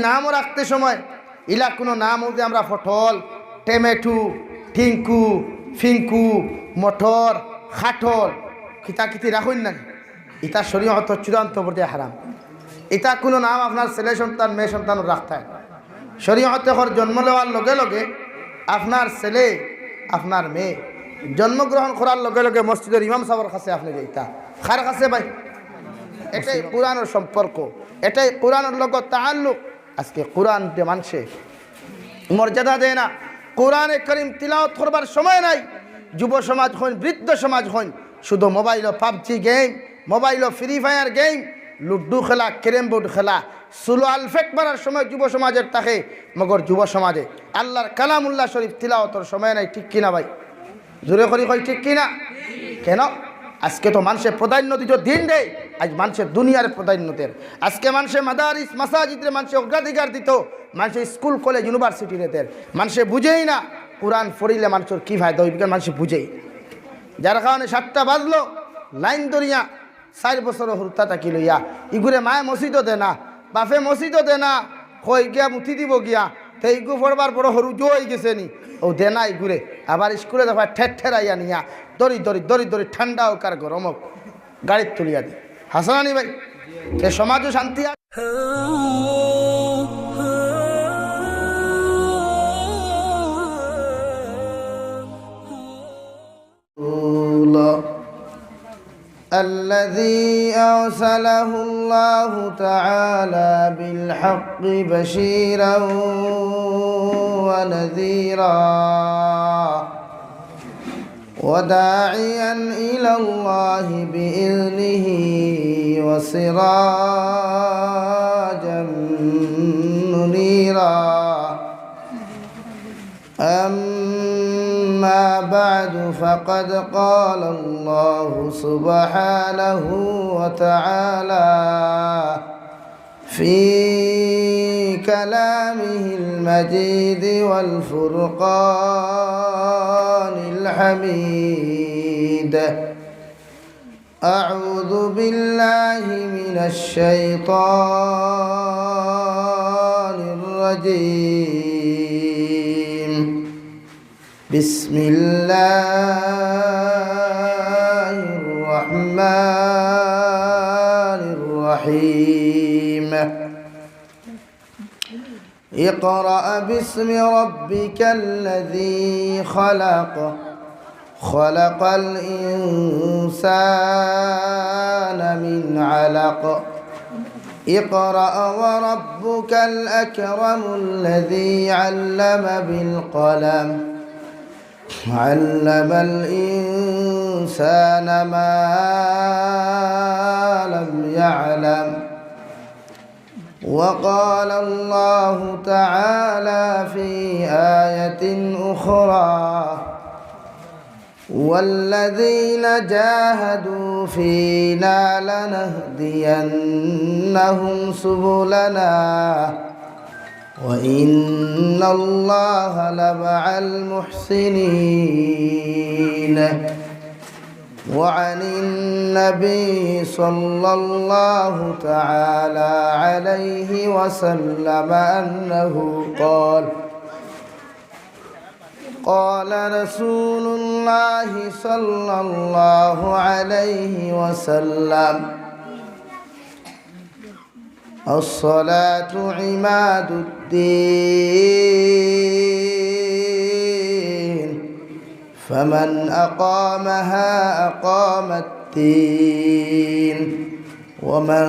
নামও রাখতে সময় ইলা কোনো নাম যে আমরা ফটল, টমেটো, টিঙ্কু, ফিঙ্কু, মটর, খাটল খিতাখিতি রাখুন না, ইটা শরীয়ত চূড়ান্ত পর্যায়ে হারাম। এটা কোনো নাম আপনার ছেলে সন্তান মেয়ে সন্তান রাখতে হয়। শরীয়তে জন্ম নেওয়ার লগে লগে আপনার ছেলে আপনার মেয়ে জন্মগ্রহণ করার লগে লগে মসজিদের ইমাম সাহেবের কাছে আপনি যাইতা কার কাছে ভাই? এটাই কোরআনের সম্পর্ক, এটাই কোরআনের লগত তাআল্লুক। আজকে কোরআন যে মানুষে মর্যাদা দেয় না, কোরআনে কারীম তিলাওয়াত করবার সময় নাই। যুব সমাজ হন, বৃদ্ধ সমাজ হন, শুধু mobile PUBG game, mobile free fire game, ludo খেলা, ক্যারেম বোর্ড খেলা, সুলো আলফেক মারার সময় যুব সমাজের থাকে, মগর যুব সমাজে আল্লাহর কালামুল্লাহ শরীফ তিলাওয়াতের সময় নাই। ঠিক কিনা ভাই? জোরে করি কই ঠিক কিনা? কেন? আজকে তো মানুষের প্রাধান্য দিত দিন দেয়, আজ মানুষের দুনিয়ার প্রাধান্য দেয়। আজকে মানুষের মাদারিস মাসাজিদে মানুষের অগ্রাধিকার দিত, মানুষের স্কুল কলেজ ইউনিভার্সিটি দেয়। মানুষে বুঝেই না কোরআন পড়িলে মানুষের কী ফায়দা ওই বিজ্ঞান মানুষ বুঝেই। যার কারণে 7টা বাজলো লাইন ধরিয়া 4 বছর হরুতা তাকি লইয়া ইগুরে মায়ে মসজিদও দে না, বাপে মসজিদও দে না, কই গিয়া মুথি দিব গিয়া তো ইগু পড়বার বড় হরু জো হয়ে গেছে নি, ও দে না ইগুরে আবার স্কুলে দেখা ঠেরাইয়া নিয়া দড়ি দড়ি দড়ি দড়ি ঠান্ডা হোক আর গরম হোক গাড়ির তুলিয়া দে। হাসানি ভাই, সে সমাজও শান্তি আছে। الذي أرسله الله تعالى بالحق بشيرا ونذيرا وداعيا إلى الله بإذنه وسراجا منيرا. أما بعد فقد قال الله سبحانه وتعالى في كلامه المجيد والفرقان الحميد: أعوذ بالله من الشيطان الرجيم. بسم الله الرحمن الرحيم. اقرأ باسم ربك الذي خلق، خلق الإنسان من علق. اقرأ وربك الأكرم الذي علم بالقلم، علم الإنسان ما لم يعلم. وقال الله تعالى في آية أخرى: والذين جاهدوا فينا لنهدينهم سبلنا وإن الله لمع المحسنين. وعن النبي صلى الله تعالى عليه وسلم أنه قال: قال رسول الله صلى الله عليه وسلم: الصلاة عماد الدين، فمن أقامها أقام الدين، ومن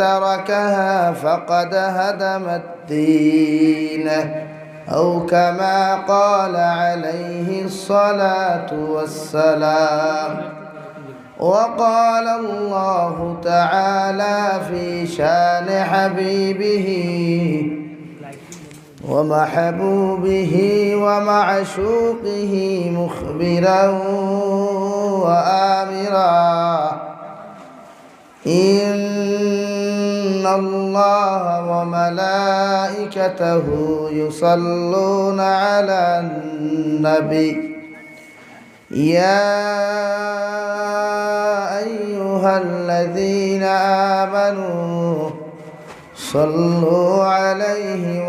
تركها فقد هدم الدين، أو كما قال عليه الصلاة والسلام. وقال الله تعالى في شان حبيبه ومحبوبه ومعشوقه مخبرا وآمرا: إن الله وملائكته يصلون على النبي يا أيها الذين آمنوا صلوا عليه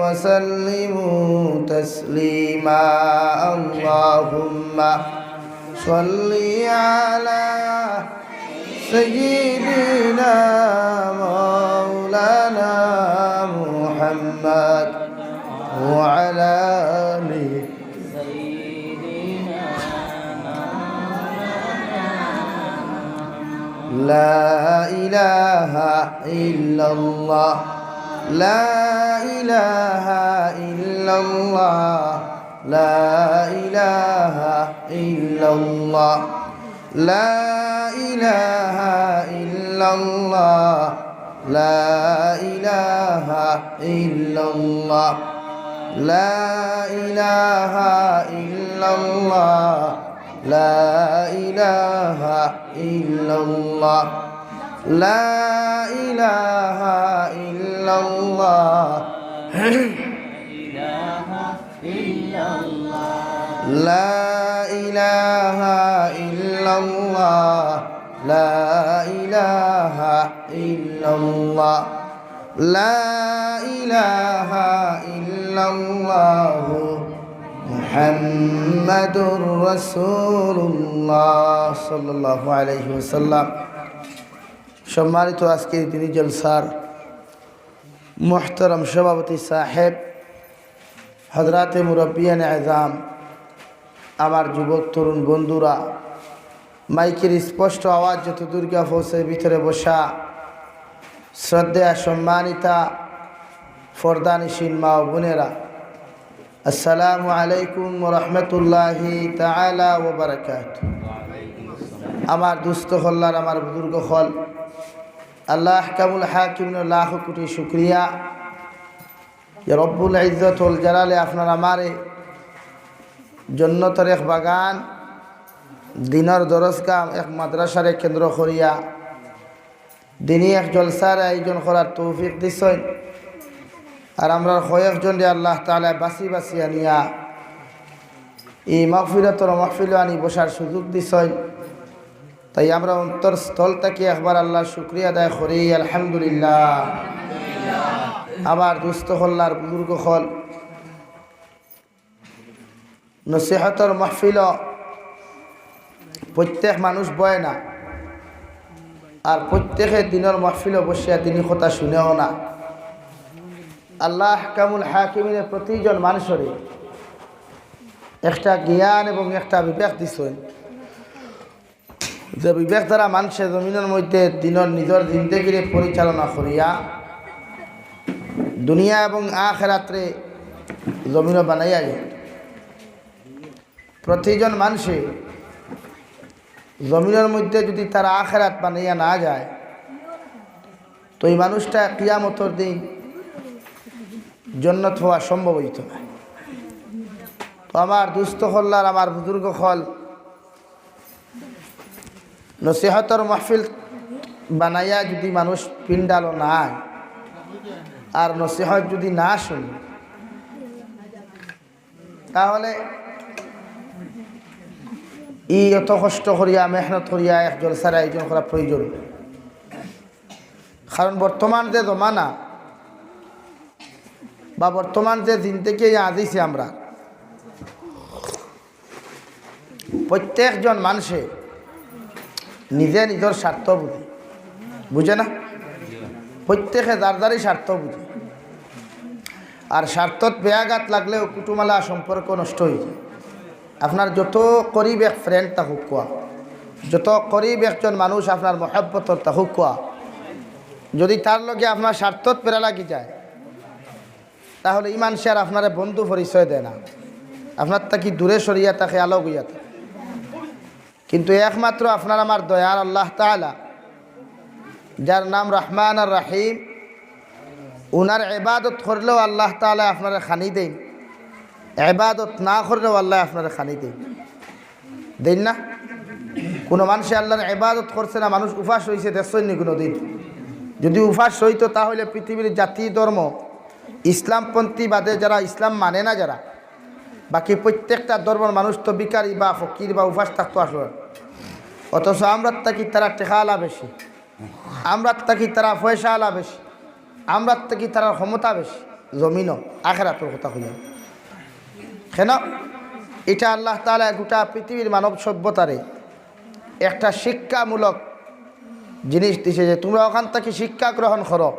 وسلموا تسليما اللهم صل على سيدنا مولانا محمد وعلى آله لا إله إلا الله لا إله إلا الله لا إله إلا الله لا إله إلا الله لا إله إلا الله لا إله إلا الله لا إله إلا الله لا إله إلا الله لا إله إلا الله لا إله إلا الله لا إله إلا الله محمد رسول الله صلى الله عليه وسلم সম্মানিত আজকে তিনি জলসার মুহতারাম সভাপতি সাহেব হযরতে মুরব্বিয়ান আযম আমার যুবক তরুণ বন্ধুরা মাইকের স্পষ্ট আওয়াজ যত দুর্গা ফৌসের ভিতরে বসা শ্রদ্ধা সম্মানিতা ফরদানিসীন মা ও বোনেরা আসসালামু আলাইকুম ওয়া রাহমাতুল্লাহি তাআলা ওয়া বারাকাতুহু আমার দুস্থ হল্লার আমার বুজুর্গ হল আল্লাহ আহকামুল হাকিমের লাখ কোটি শুকরিয়া ইয়া রব্বুল ইজ্জত ওয়াল জালালে আপনার আমারে জন্নতের এক বাগান দিনের দরজগাম এক মাদ্রাসারে কেন্দ্র করিয়া দিনই এক জলসার আয়োজন করার তৌফিক দিছেন আর আমরা কয়েকজন আল্লাহ তাআলা বাসি বাসি আনিয়া এই মাগফিরাতের মাহফিল আনি বসার সুযোগ দিছেন তাই আমরা অন্তর স্থল থেকে একবার আল্লাহর শুকরিয়া আদায় করি আলহামদুলিল্লাহ আবার দুস্থ হল্লার বুজুর্গ হল নসিহতের মাহফিল প্রত্যেক মানুষ বয় না আর প্রত্যেকের দিনের মাহফিল বসিয়া তিনি কথা শুনেও না আল্লাহ আহকামুল হাকিমের প্রতিজন মানুষের একটা জ্ঞান এবং একটা বিবেক দিছেন যে বিবেক দ্বারা মানুষের জমিনের মধ্যে দিনের নিজের জিন্দেগিরে পরিচালনা করিয়া দুনিয়া এবং আখিরাতে জমিন বানাইয়া যায় প্রতিজন মানুষে জমিনের মধ্যে যদি তারা আখিরাত বানাইয়া না যায় তো এই মানুষটা কিয়ামতের দিন জান্নাত হওয়া সম্ভব হইত না তো আমার দুস্থ হল্লার আমার বুজুর্গ হল নসিহতের মাহফিল বানাইয়া যদি মানুষ পিন্ডালো না আর নসিহত যদি না শুনে তাহলে ই এত কষ্ট করিয়া মেহনত করিয়া এক জলসার আয়োজন করা প্রয়োজন কারণ বর্তমান যে জমানা বা বর্তমান যে দিন থেকে আজিছি আমরা প্রত্যেকজন মানুষে নিজে নিজের স্বার্থ বুঝে বুঝে না প্রত্যেকে যার যারই স্বার্থ বুঝে আর স্বার্থত বেয়াঘাত লাগলেও কুটুমালা সম্পর্ক নষ্ট হয়ে যায় আপনার যত করিব এক ফ্রেন্ড তাহুক কোয়া যত করিব একজন মানুষ আপনার মহব্বতর তাহুক কোয়া যদি তার লগে আপনার স্বার্থত পেরা লাগি যায় তাহলে ইমান সে আর আপনার বন্ধু পরিচয় দেয় না আপনার তাকে দূরে সরিয়া তাকে আলোক হইয়া থাকে কিন্তু একমাত্র আপনার আমার দয়ার আল্লাহ তাআলা যার নাম রহমান আর রাহিম উনার ইবাদত করলেও আল্লাহ তাআলা আপনার খানি দেন ইবাদত না করলেও আল্লাহ আপনার খানি দেন না কোনো মানুষে আল্লাহর ইবাদত করছে না মানুষ উপাস হয়েছে দেখছেন নি কোনো দিন যদি উপাস হইতো তাহলে পৃথিবীর জাতি ধর্ম ইসলামপন্থী বাদে যারা ইসলাম মানে না যারা বাকি প্রত্যেকটা ধর্মের মানুষ তো বিকারী বা ফকির বা উপাস থাকতো আসলে অথচ আমরা থাকি তারা টেকা আলা বেশি আমরা থাকি তারা পয়সা আলা বেশি আমরা থাকি তারা ক্ষমতা বেশি জমিনও আখেরাতর কথা হইয়া কেন এটা আল্লাহ তাআলা গোটা পৃথিবীর মানব সভ্যতারে একটা শিক্ষামূলক জিনিস দিছে যে তোমরা ওখান থেকে শিক্ষা গ্রহণ করো।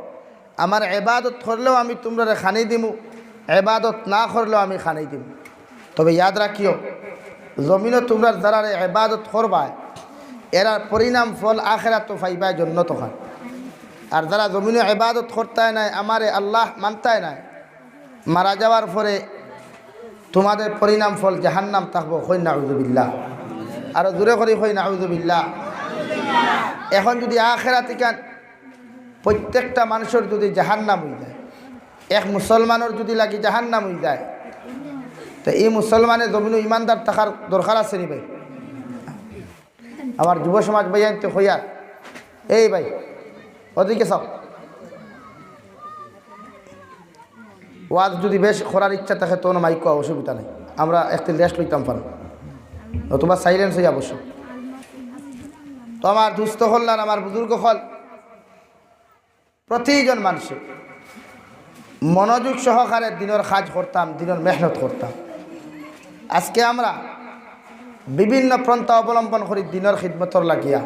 আমার ইবাদত করলেও আমি তোমরা খানি দিমু, ইবাদত না করলেও আমি খানি দিমু। তবে ইয়াদ রাখিও জমিনও তোমরা যারা ইবাদত করবা এরা পরিণাম ফল আখেরাত তো পাইবা জান্নাত খান। আর যারা জমিনে ইবাদত করতায় নাই আমারে আল্লাহ মানতায় নাই মারা যাওয়ার পরে তোমাদের পরিণাম ফল জাহান্নাম থাকবো। হই নাউযুবিল্লাহ, আরো জোরে করে হই নাউযুবিল্লাহ। এখন যদি আখেরাতে কান প্রত্যেকটা মানুষের যদি জাহান্নাম হয়ে যায়, এক মুসলমানের যদি লাগি জাহান্নাম হয়ে যায়, তো এই মুসলমানের জমিন ইমানদার থাকার দরকার আছে নি ভাই? আমার যুব সমাজ ভাই তো হইয়ার এই ভাই ওদিকে সব ওয়াজ যদি বেশ করার ইচ্ছা থাকে তো মাইক অসুবিধা নেই, আমরা একদিন রেস্ট লইতাম পারো, তোমার সাইলেন্স হয়ে অবশ্য। তো আমার দুস্থ হল না আমার বুজুর্গ হল প্রতিজন মানুষে মনোযোগ সহকারে দিনের কাজ করতাম, দিনের মেহনত করতাম। আজকে আমরা বিভিন্ন পন্থা অবলম্বন করি দিনের খিদমতর লাগিয়া,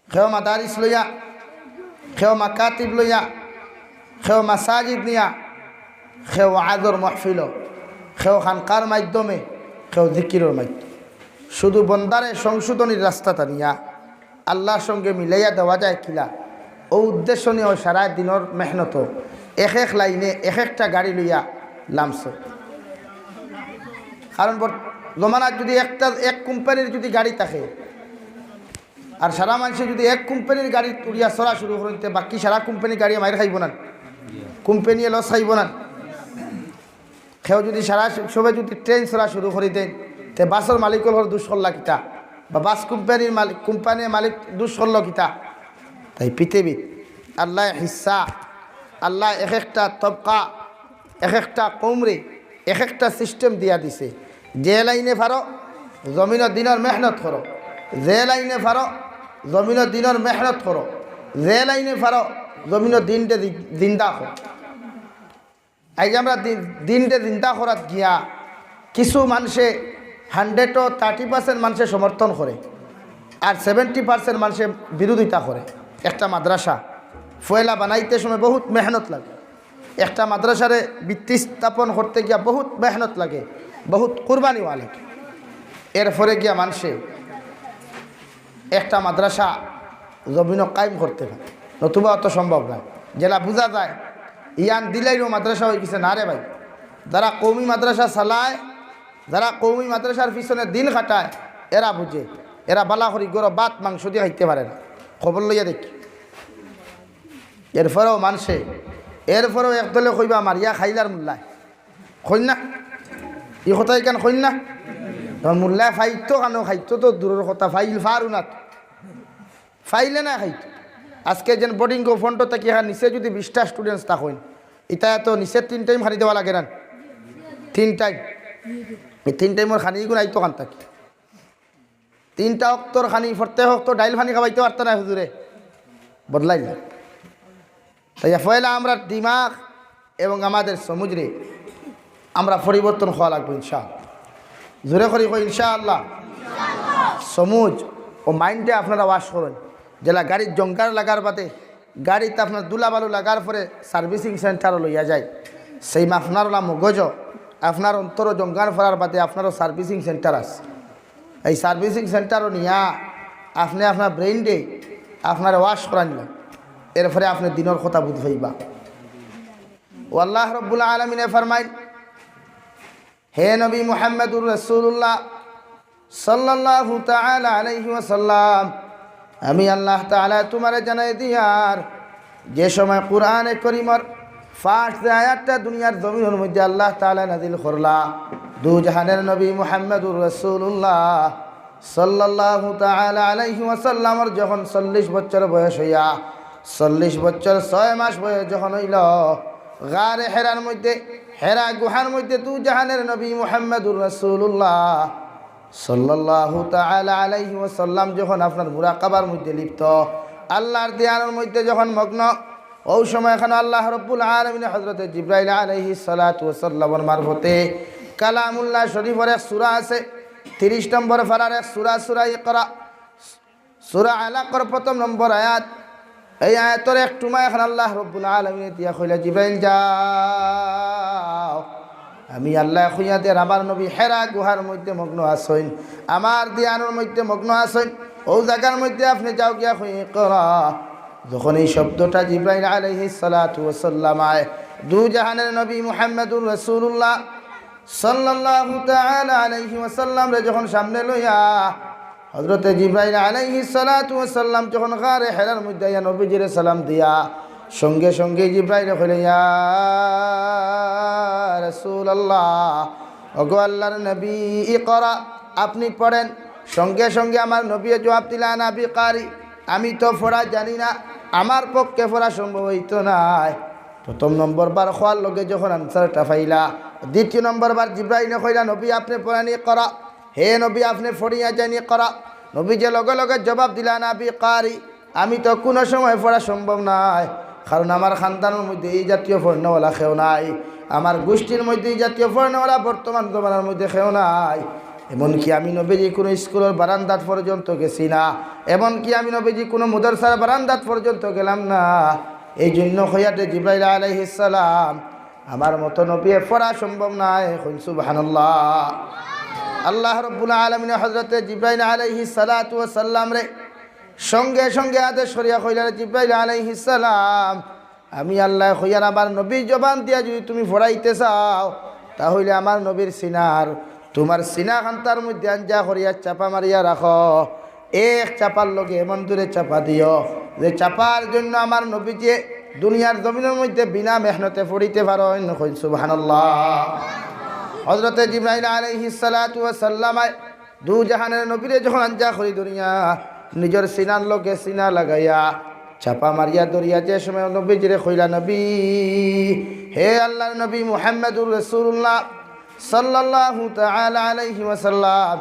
কেউ মাদারিস লইয়া, কেউ মাকাতিব লইয়া, কেউ মাসাজিদ নিয়া, কেউ আদর মাহফিল, কেউ খানকার মাধ্যমে, কেউ জিকিরের মাধ্যমে। শুধু বন্দারে সংশোধনীর রাস্তাটা নিয়া আল্লাহর সঙ্গে মিলাইয়া দেওয়া যায় কিলা ও উদ্দেশ্য নিয়ে সারা দিনের মেহনত এক এক লাইনে এক একটা গাড়ি লইয়া লামছে। কারণ জমানার যদি এক কোম্পানির যদি গাড়ি থাকে আর সারা মানুষের যদি এক কোম্পানির গাড়ি তুলিয়া চলা শুরু করতে বাকি সারা কোম্পানির গাড়ি মাইর খাইব না, কোম্পানিয়ে লস খাইব না। কেউ যদি সারা সবে যদি ট্রেন চলা শুরু করে দেন তে বাসের মালিকের দুষ করলা কিতা বা বাস কোম্পানির মালিক দুষ করল কিতা। তাই পৃথিবীত আল্লাহ হিস্সা, আল্লাহ এক একটা তবকা, এক একটা কৌমরে এক একটা সিস্টেম দিয়া দিছে। যে লাইনে পারো জমিনের দিনের মেহনত করো, যে লাইনে পারো জমিনের দিনের মেহনত করো, যে লাইনে পারো জমিনের দিনটে জিন্দা করো। এই যে আমরা দিনটে জিন্দা করাত গিয়া কিছু মানুষে 130% মানুষের সমর্থন করে আর 70% মানুষের বিরোধিতা করে। একটা মাদ্রাসা ফয়লা বানাইতে সময় বহুত মেহনত লাগে, একটা মাদ্রাসারে ভিত্তি স্থাপন করতে গিয়া বহুত মেহনত লাগে, বহুত কুরবানিও লাগে। এরপরে গিয়া মানুষে একটা মাদ্রাসা জমিন কায়েম করতে পারে, নতুবা অত সম্ভব নয়। যেটা বোঝা যায় ইয়ান দিলাইও মাদ্রাসা হয়ে গেছে না রে ভাই। যারা কৌমি মাদ্রাসা চালায়, যারা কৌমি মাদ্রাসার পিছনে দিন কাটায় এরা বুঝে, এরা বালা করি গরো ভাত মাংস দিয়ে খাইতে পারে না। খবর লইয়া দেখি এরপরেও মানুষে এরপরেও একদলে কইবা আমার ইয়া খাইলার মূল্যায় খই না, ই কথাই কেন খই না মূল্যায় ফাইতো কেন খাইতো তো দূরের কথা ফাইল ফারু না ফাইলে না খাইতো। আজকে যেন বোর্ডিং ফোনটো থাকি হ্যাঁ নিচে যদি 20টা স্টুডেন্টস থাকেন এটা তো নিচে 3 টাইম খানি দেওয়া লাগে না, 3 টাইম। এই 3 টাইমের খানিগুলো আইতো কান থাকি 3টা অক্তর খানি প্রত্যেক অক্ত ডাইল খানি খাওয়াইতে পারত না হুজুরে, বদলাই না। তাই পয়লা আমরা দিমাগ এবং আমাদের সমুদ্রে আমরা পরিবর্তন হওয়া লাগবে ইনশাআল্লাহ। জোরে করি কই ইনশাআল্লাহ। সমুজ ও মাইন্ডে আপনারা ওয়াশ করেন। যেটা গাড়ির জঙ্কার লাগার বাদে গাড়িতে আপনার দুলাবালু লাগার পরে সার্ভিসিং সেন্টারও লইয়া যায়, সেই আপনার মগজ আপনার অন্তর জঙ্কার ফেরার বাদে আপনারও সার্ভিসিং সেন্টার আছে। এই সার্ভিসিং সেন্টারও নিয়া আপনি আপনার ব্রেইন ডে আপনার ওয়াশ করা নিলেন, এরপরে আপনি দিনের কথা বুঝাইবা। ও আল্লাহ রব্বুল আলমিনে ফরমাইন, হে নবী মুহাম্মদুর রাসূলুল্লাহ সাল্লাল্লাহু তাআলা আলাইহি ওয়াসাল্লাম, আমি আল্লাহ তাআলা তোমারে জানাই দিয়ার যে সময় কুরআনে কারীমের ফার্স্ট আয়াতটা দুনিয়ার জমিনের মধ্যে আল্লাহ তাআলা নাযিল করলা, দু জাহানের নবী মুহাম্মদুর রাসূলুল্লাহ সাল্লাল্লাহু তাআলা আলাইহি ওয়াসাল্লামের যখন 40 বছর বয়স হইয়া 40 বছর 6 মাস বয়স যখন হইল, গারে হেরার মধ্যে হেরা গুহার মধ্যে দু জাহানের নবী মুহাম্মদুর রাসূলুল্লাহ সাল্লাল্লাহু তাআলা আলাইহি ওয়াসাল্লাম যখন আপনার মুরাকাবার মধ্যে লিপ্ত, আল্লাহর ধ্যানের মধ্যে যখন মগ্ন, ওই সময় এখানে আল্লাহ রব্বুল আলামিন হযরতে জিবরাইল আলাইহিস সালাতু ওয়াস সালামের মারফতে কালামুল্লাহ শরীফের এক সূরা আছে 30 নম্বর পারার এক সূরা সূরা ইকরা সূরা আলাকর প্রথম নম্বর আয়াত। এই আয়াতের একটু মা এখন আল্লাহ রব্বুল আলামিন দিয়া কইলা জিবরাইল যাও, আমি আল্লাহ খুঁয়াতে আমার নবী হেরা গুহার মধ্যে মগ্ন আছেন, আমার ধ্যানের মধ্যে মগ্ন আছেন, ও জায়গার মধ্যে আপনি যাও গিয়া খুঁয়ে করা। যখন এই শব্দটা জিবরাইল আলাইহিস সালাতু ওয়াস সালাম আয় দু জাহানের নবী মুহাম্মদুর রাসূলুল্লাহ সাল্লাল্লাহু তাআলা আলাইহি ওয়াসাল্লাম রে যখন সামনে লইয়া হযরতে জিবরাইল আলাইহিস সালাতু ওয়াস সালাম যখন গারে হেরার মধ্যে ইয়া নবীজিরে সালাম দিয়া সঙ্গে সঙ্গে জিবরাইল কইলেন ইয়া রাসূলুল্লাহ, ওগো আল্লাহর নবী ইকরা, আপনি পড়েন। সঙ্গে সঙ্গে আমার নবী জবাব দিলেন আবি কারি, আমি তো পড়া জানি না, আমার পক্ষে পড়া সম্ভব হইতো নাই। প্রথম নম্বর বার খোয়ার লগে যখন আনসারটা পাইলা, দ্বিতীয় নম্বর বার জিবরাইল কইলা নবী আপনি পড়ানি করা, হে নবী আপনি ফড়িয়া জানি করা। নবী যে লগে লগে জবাব দিলেন আবি কারি, আমি তো কোনো সময় পড়া সম্ভব নাই, কারণ আমার খানদানের মধ্যে এই জাতীয় পড়নেওয়ালা কেউ নাই, আমার গোষ্ঠীর মধ্যে এই জাতীয় পড়নেওয়ালা বর্তমান জমানার মধ্যে কেউ নাই। এমনকি আমি নবীজি কোনো স্কুলের বারান্দাত পর্যন্ত গেছি না, এমনকি আমি নবীজি কোনো মাদ্রাসার বারান্দাত পর্যন্ত গেলাম না। এই জন্য হইয়াতে জিবরাইল আলাইহিস সালাম আমার মতো নবী পড়া সম্ভব নাই। সুবহানাল্লাহ। আল্লাহ রাব্বুল আলামিন হযরতে জিবরাইল আলাইহিস সালাতু ওয়াস সালাম রে সঙ্গে সঙ্গে আদেশ করিয়া কইলেন জিবরাইল আলাইহিস সালাম, আমি আল্লাহ কইয়ার আমার নবীর জবান দিয়া যদি তুমি পড়াইতে চাও তাহলে আমার নবীর সিনার তোমার সিনা খান্তার মধ্যে আঞ্জা করিয়া চাপা মারিয়া রাখো, এক চাপার লগে এমন দূরে চাপা দিও যে চাপার জন্য আমার নবী যে দুনিয়ার জমিনের মধ্যে বিনা মেহনতে পড়িতে পারেন। সুবহানাল্লাহ। হযরতে জিবরাইল আলাইহিস সালাতু ওয়াস সালাম দু জাহানের নবীরে যখন আঞ্জা করি দুনিয়া নিজের সিনার লগে সিনা লাগাইয়া চাপা মারিয়া দরিয়া যে সময় নবীজিরে কইলা নবী, হে আল্লাহর নবী মুহাম্মদুর রাসূলুল্লাহ সাল্লাল্লাহু তাআলা আলাইহি ওয়াসাল্লাম,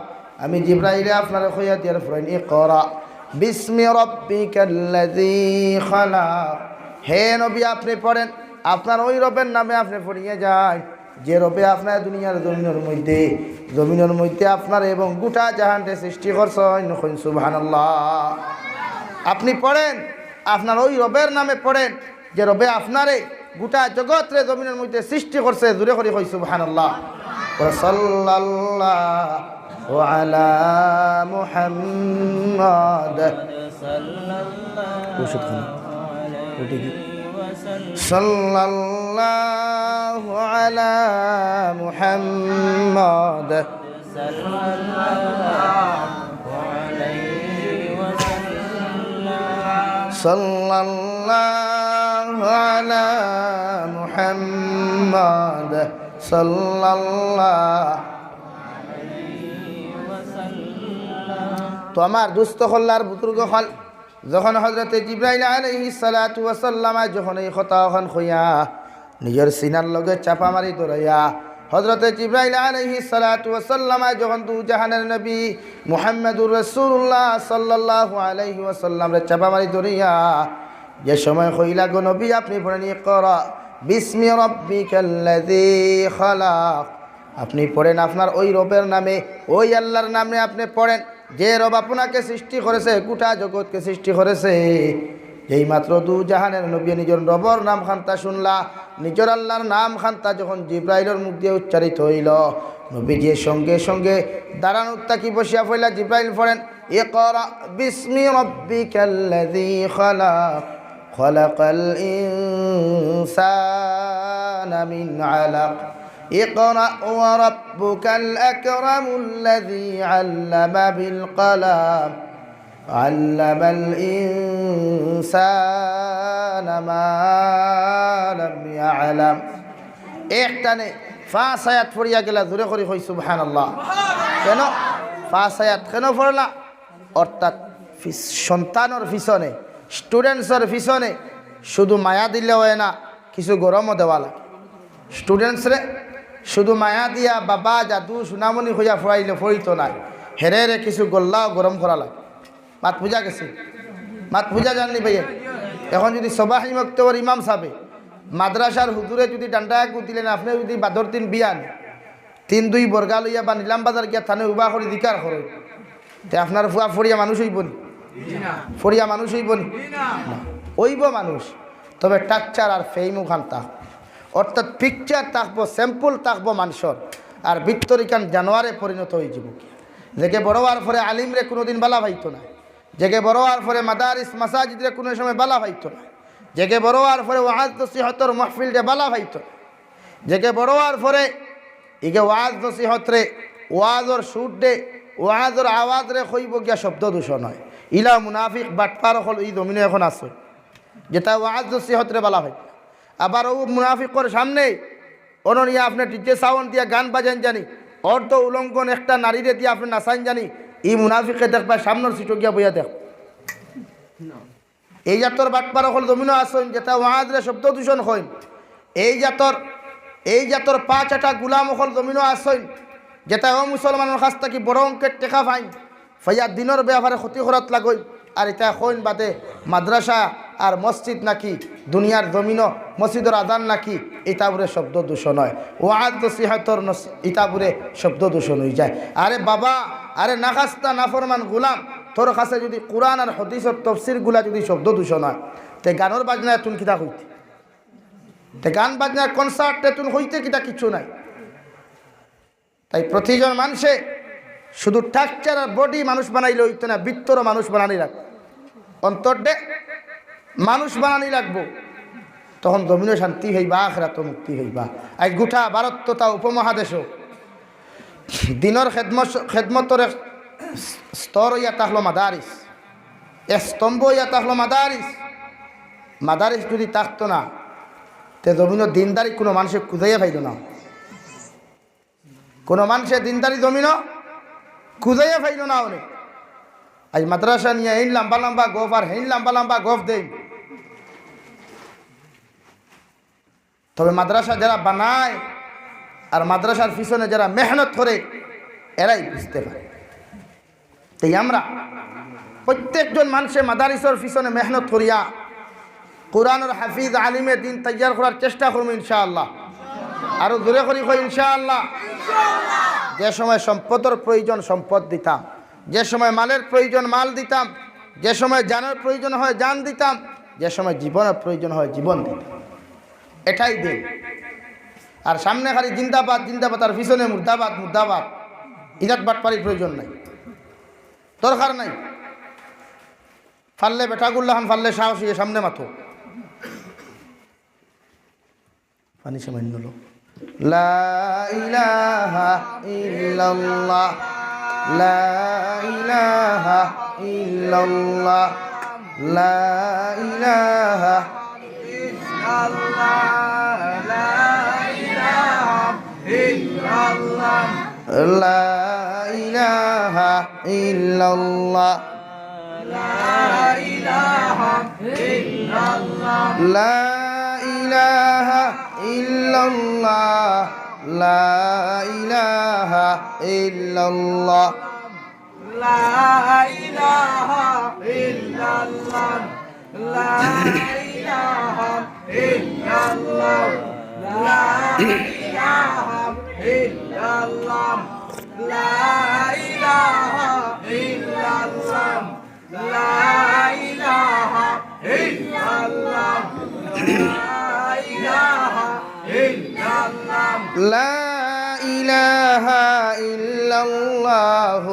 আমি জিবরাইল আপনার কইয়া দিয়ার ফরাইন ইকরা বিসমি রাব্বিকাল্লাযী খালাক, হে নবী আপনি পড়েন, আপনার ওই রবের নামে আপনি পড়িয়ে যান যে রবে আপনার দুনিয়ার জমিনের মধ্যে আপনার এবং গোটা জাহানকে সৃষ্টি করছেন। সুবহানাল্লাহ। আপনি পড়েন, আপনার ওই রবের নামে পড়েন যে রবে আপনারে গোটা জগৎরে জমিনের মধ্যে সৃষ্টি করছে। জোরে করে কই সুবহানাল্লাহ। সাল্লাল্লাহু আলা মুহাম্মাদ সাল্লাল্লাহু আলা মুহাম্মাদ সাল্লাল্লাহু আলা মুহাম্মাদ সাল্লাল্লাহু। তো আমার দুস্থ হল্লার বুজুর্গ হল যখন হযরতে জিবরাইল আলাইহিস সালাতু ওয়াস সালাম যখন এই কথাখন কইয়া নিজের সিনার লগে চাপা মারি দরাইয়া হযরতে জিবরাইল আলাইহিস সালাতু ওয়াস সালাম যখন দু জাহানের নবী মুহাম্মদুর রাসূলুল্লাহ সাল্লাল্লাহু আলাইহি ওয়াসাল্লাম রে চাপা মারি দরাইয়া যে সময় কইলা গো নবী আপনি পড়েন ইকরা বিসমি রাব্বিকাল্লাযী খালাক, আপনি পড়েন আপনার ওই রবের নামে, ওই আল্লাহর নামে আপনি পড়েন যে রব আপনাকে সৃষ্টি করেছে, গোটা জগৎকে সৃষ্টি করেছে। যেই মাত্র দু জাহানের নবী নিজের রবর নাম খান্তা শুনলা, নিজের আল্লাহর নাম খান্তা যখন জিবরাইলের মুখ দিয়ে উচ্চারিত হইল, নবীজি সঙ্গে সঙ্গে দাঁড়ানোর তাকি বসিয়া পড়লা। জিবরাইল পড়েন ইকরা বিসমি রাব্বিকাল্লাযী খালাক খালাকাল ইনসানা মিন আলাক اقرأ وربك الأكرم الذي علم بالقلم علم الإنسان ما لم يعلم। একটানে পাঁচ আয়াত পড়িয়া গেলা, জোরে করে কই সুবহানাল্লাহ। কেন পাঁচ আয়াত কেন পড়লা? অর্থাৎ সন্তানের পিছনে, স্টুডেন্টসের পিছনে শুধু মায়া দিলে হয় না, কিছু গরমও দেওয়া লাগে। স্টুডেন্টসরে শুধু মায়া দিয়া বাবা জাদু সুনামনি হইয়া ফুরাইলে ফরিত নাই, হেরে রে কিছু গোল্লাও গরম করা লাগে। মাত পূজা গেছে, মাত পূজা জানলি ভাইয়া, এখন যদি সবাহি মক্তবর ইমাম সাহেব মাদ্রাসার হুজুরে যদি ডান্ডা দিলেন, আপনি যদি বাদর দিন বিয়ান 3-2 বর্গা লইয়া বা নিলাম বাজার গিয়া থানে উবা করে দিকার করে, তে আপনার ফুয়া ফরিয়া মানুষ হইব নি? ফরিয়া মানুষ হইব নি? ওইব মানুষ, তবে টাকচার আর ফেইমু খান তাক, অর্থাৎ পিকচার থাকবো, স্যাম্পল থাকবো মানুষের, আর ভিতরিকান জানোয়ারে পরিণত হয়ে যাব। যেকে বড় হওয়ার পরে আলিমরে কোনোদিন বালা ভাইতো না, যেকে বড় হওয়ার পরে মাদারিস মাসাজিদরে কোনো সময় বালা ভাইতো না, যেকে বড় হওয়ার পরে ওয়াজ নসিহতর মাহফিলরে বালা ভাইতো না, যেকে বড় হওয়ার পরে ইগে ওয়াজ নসিহতরে ওয়াজর সুর দে ওয়াজর আওয়াজ রে কইব গিয়া শব্দ দূষণ হয়। ইলা মুনাফিক বাটপার হল এই জমিনে এখন আছে, যেটা ওয়াজ নসিহতরে বালা ভাই। আবার ও মুনাফিকর সামনে অননিয়া আপনি ডিজে সাউন্ড দিয়া গান বাজান জানি, অর্ধ উলঙ্ঘন একটা নারীরে দিয়ে আপনি নাচান জানি, এই মুনাফিকে দেখবা সামনের সিটো গিয়া বইয়া দেখ। এই জাতর বাটপার হল জমিনও আসেন, যেটা ওয়াজরে শব্দ দূষণ হয়। এই জাতর 5-8টা গুলাম হল জমিনও আসেন, যেটা ও মুসলমানের কাছ থেকে বড় অঙ্কের টেকা ফাইন ফাইয়া দিনের ব্যাপারে ক্ষতি করাত লাগই। আর এটা কইন বাদে মাদ্রাসা আর মসজিদ নাকি দুনিয়ার জমিনও মসজিদের আদান নাকি ইতাবুরে শব্দ দূষণ হয়, ওয়াজ নসিহতর ইতাবুরে শব্দ দূষণ হয়ে যায়। আরে বাবা, আরে নাখাস্তা নাফরমান গুলাম, তোর কাছে যদি কোরআন আর হাদিসের তফসিরগুলা যদি শব্দ দূষণ হয়, তে গানের বাজনায় তুন কিতা হইতে, তে গান বাজনার কনসার্টে তুন হইতে কিতা কিচ্ছু নাই। তাই প্রতিজন মানুষে শুধু টাকচার আর বডি মানুষ বানাইলে হইতো না, ভিতরও মানুষ বানানি লাগবে, অন্তর্দে মানুষ বানানি লাগবো, তখন জমিনে শান্তি হইবা, আখিরাতে মুক্তি হইবা। আজ গোটা ভারত তথা উপমহাদেশও দিনের খেদমতর স্তর ইয়া থাকলো মাদারিস, স্তম্ভ ইয়া থাকলো মাদারিস। মাদারিস যদি থাকতো না, তে জমিনের দিনদারি কোনো মানুষের খুঁজাইয়া পাইল না, কোনো মানুষের দিনদারি জমিনও খুঁজাইয়া পাইল না। অনেক আজ মাদ্রাসা নিয়ে হেন লম্বা লম্বা গফ আর হেন লম্বা লম্বা গফ দেই, তবে মাদ্রাসা যারা বানায় আর মাদ্রাসার পিছনে যারা মেহনত করে এরাই বুঝতে পারে। তাই আমরা প্রত্যেকজন মানুষের মাদারিসের পিছনে মেহনত করিয়া কোরআনের হাফিজ আলিমে দিন তৈয়ার করার চেষ্টা করবো ইনশাআল্লাহ। আরো জোরে করি ইনশাআল্লাহ। যে সময় সম্পদের প্রয়োজন সম্পদ দিতাম, যে সময় মালের প্রয়োজন মাল দিতাম, যে সময় জানের প্রয়োজন হয় জান দিতাম, যে সময় জীবনের প্রয়োজন হয় জীবন দিতাম। এটাই দিন। আর সামনে খালি জিন্দাবাদ জিন্দাবাদ, আর পিছনে মুর্দাবাদ মুর্দাবাদ, ইজাত বাটপাড়ির প্রয়োজন নাই, দরকার নাই। ফাললে বেটাগুল্লাহান ফাললে সাহস হয়ে সামনে মাথো পানি সময় নিল। লা ইলাহা ইল্লাল্লাহ, লা ইলাহা ইল্লাল্লাহ, লা ইলাহা ইল্লাল্লাহ, লা ইলাহা ইল্লাল্লাহ, লা ইলাহা ইল্লাল্লাহ, লা ইলাহা ইল্লাল্লাহ, লা ইলাহা ইল্লাল্লাহ, লা ইলাহা ইল্লাল্লাহ, লা ইলাহা ইল্লাল্লাহ, লা ইলাহা ইল্লাল্লাহ, লা ইলাহা ইল্লাল্লাহ, লা ইলাহা ইল্লাল্লাহ, লা ইলাহা ইল্লাল্লাহ, লা ইলাহা ইল্লাল্লাহ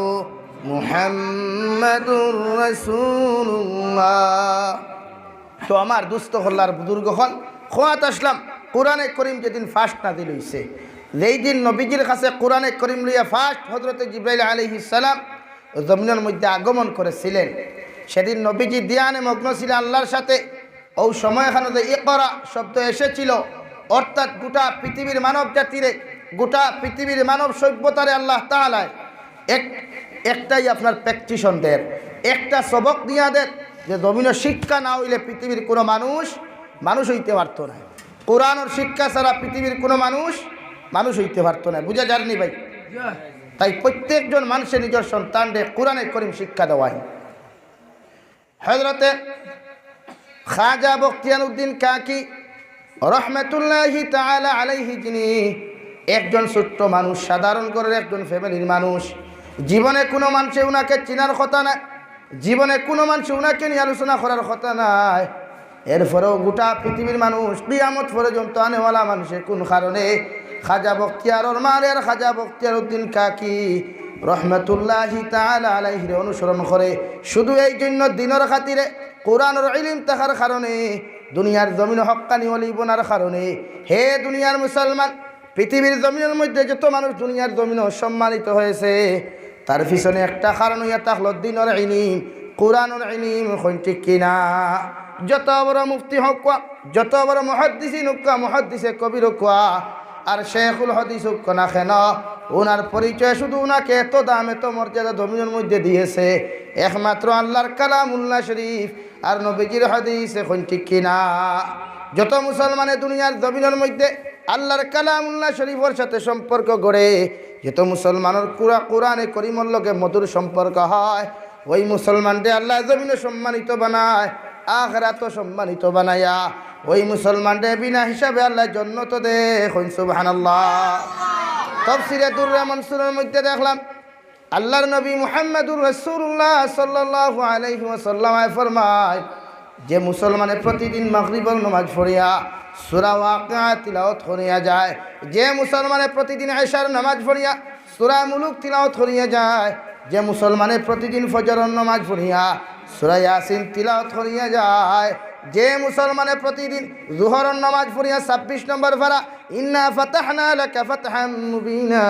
মুহাম্মাদুর রাসূলুল্লাহ। তো আমার দুস্থ হল্লার বুজুর্গ হল খোয়াত আসলাম, কোরআনে করিম যেদিন ফার্স্ট নাজিল হইছে, যেই দিন নবীজির কাছে কোরআনে করিম লইয়া ফার্স্ট হযরতে জিবরাইল আলাইহিস সালাম জমিনের মধ্যে আগমন করেছিলেন, সেদিন নবীজি ধ্যানে মগ্ন ছিলেন আল্লাহর সাথে। ওই সময়খানে যে ইকরা শব্দ এসেছিল, অর্থাৎ গোটা পৃথিবীর মানব জাতিরে, গোটা পৃথিবীর মানব সভ্যতারে আল্লাহ তাআলা একটাই আপনার প্র্যাকটিশন দেন, একটা সবক দিয়া দেন, যে জমিনের শিক্ষা না হইলে পৃথিবীর কোনো মানুষ হইতে পারত না। কোরআনের শিক্ষা ছাড়া পৃথিবীর কোনো মানুষ হইতে পারত না। বুঝা যায়নি ভাই? তাই প্রত্যেকজন মানুষের নিজের সন্তানদের কোরআনে করিম শিক্ষা দেওয়ায়। হযরতে খাজা বখতিয়ারউদ্দিন কাকি রহমতুল্লাহি তাআলা আলাইহি, যিনি একজন ছোট্ট মানুষ, সাধারণ ঘরের একজন ফ্যামিলির মানুষ। জীবনে কোনো মানুষে উনাকে চিনার কথা নাই, জীবনে কোনো মানুষ উনাকে নিয়ে আলোচনা করার কথা নাই। এরপরেও গোটা পৃথিবীর মানুষ কিয়ামত পর্যন্ত আনেওয়ালা মানুষে কোন কারণে খাজা বখতিয়ারর মারের খাজা বখতিয়ারউদ্দিন কাকি রহমতুল্লাহি তাআলা আলাইহির অনুসরণ করে। শুধু এই জন্য দিনের খাতিরে, কোরআনের ইলম থাকার কারণে, দুনিয়ার জমিন হক্কানি ওলি বোনার কারণে। হে দুনিয়ার মুসলমান, পৃথিবীর জমিনের মধ্যে যত মানুষ দুনিয়ার জমিনে সম্মানিত হয়েছে, তার পিছনে একটা কারণ হইয়া থাকলো দিনের ইলম, কোরআনের ইলম। ঠিক কিনা? যত বড় মুফতি হোক, যত বড় মুহাদ্দিসিন হোক, মুহাদ্দিসে কবির হোক আর শেখুল হাদিস হোক না কেন, ওনার পরিচয় শুধু ওনাকে এত দাম, এত মর্যাদা জমিনের মধ্যে দিয়েছে একমাত্র আল্লাহর কালামুল্লাহ শরীফ আর নবীজির হাদিস। এখন ঠিক কিনা? যত মুসলমানের দুনিয়ার জমিনের মধ্যে আল্লাহর কালামুল্লাহ শরীফের সাথে সম্পর্ক গড়ে, যত মুসলমানের কোরআনে করিমর লগে মধুর সম্পর্ক হয়, ওই মুসলমানদের আল্লাহ জমিনে সম্মানিত বানায়, আখিরাতও সম্মানিত বানায়া ওই মুসলমানদের বিনা হিসাবে আল্লাহ জান্নাত দেয়। সুবহানাল্লাহ। তাফসীরে দুররে মনসুরের মধ্যে দেখলাম আল্লাহর নবী মুহাম্মদুর রাসূলুল্লাহ সাল্লাল্লাহু আলাইহি ওয়াসাল্লাম ফরমায়, যে মুসলমানে প্রতিদিন মাগরিবের নামাজ পড়িয়া সূরা ওয়াকিয়া তিলাওয়াত করিয়া যায়, যে মুসলমানে প্রতিদিন ইশার নামাজ পড়িয়া সূরা মুলুক তিলাওয়াত করিয়া যায়, যে মুসলমানে প্রতিদিন ফজরের নামাজ পড়িয়া সূরা ইয়াসিন তিলাওয়াত করিয়া যায়, যে মুসলমানে প্রতিদিন যুহরের নামাজ পড়িয়া 26 নম্বর পারা ইন্না ফাতাহনা লাকা ফাতহাম মুবিনা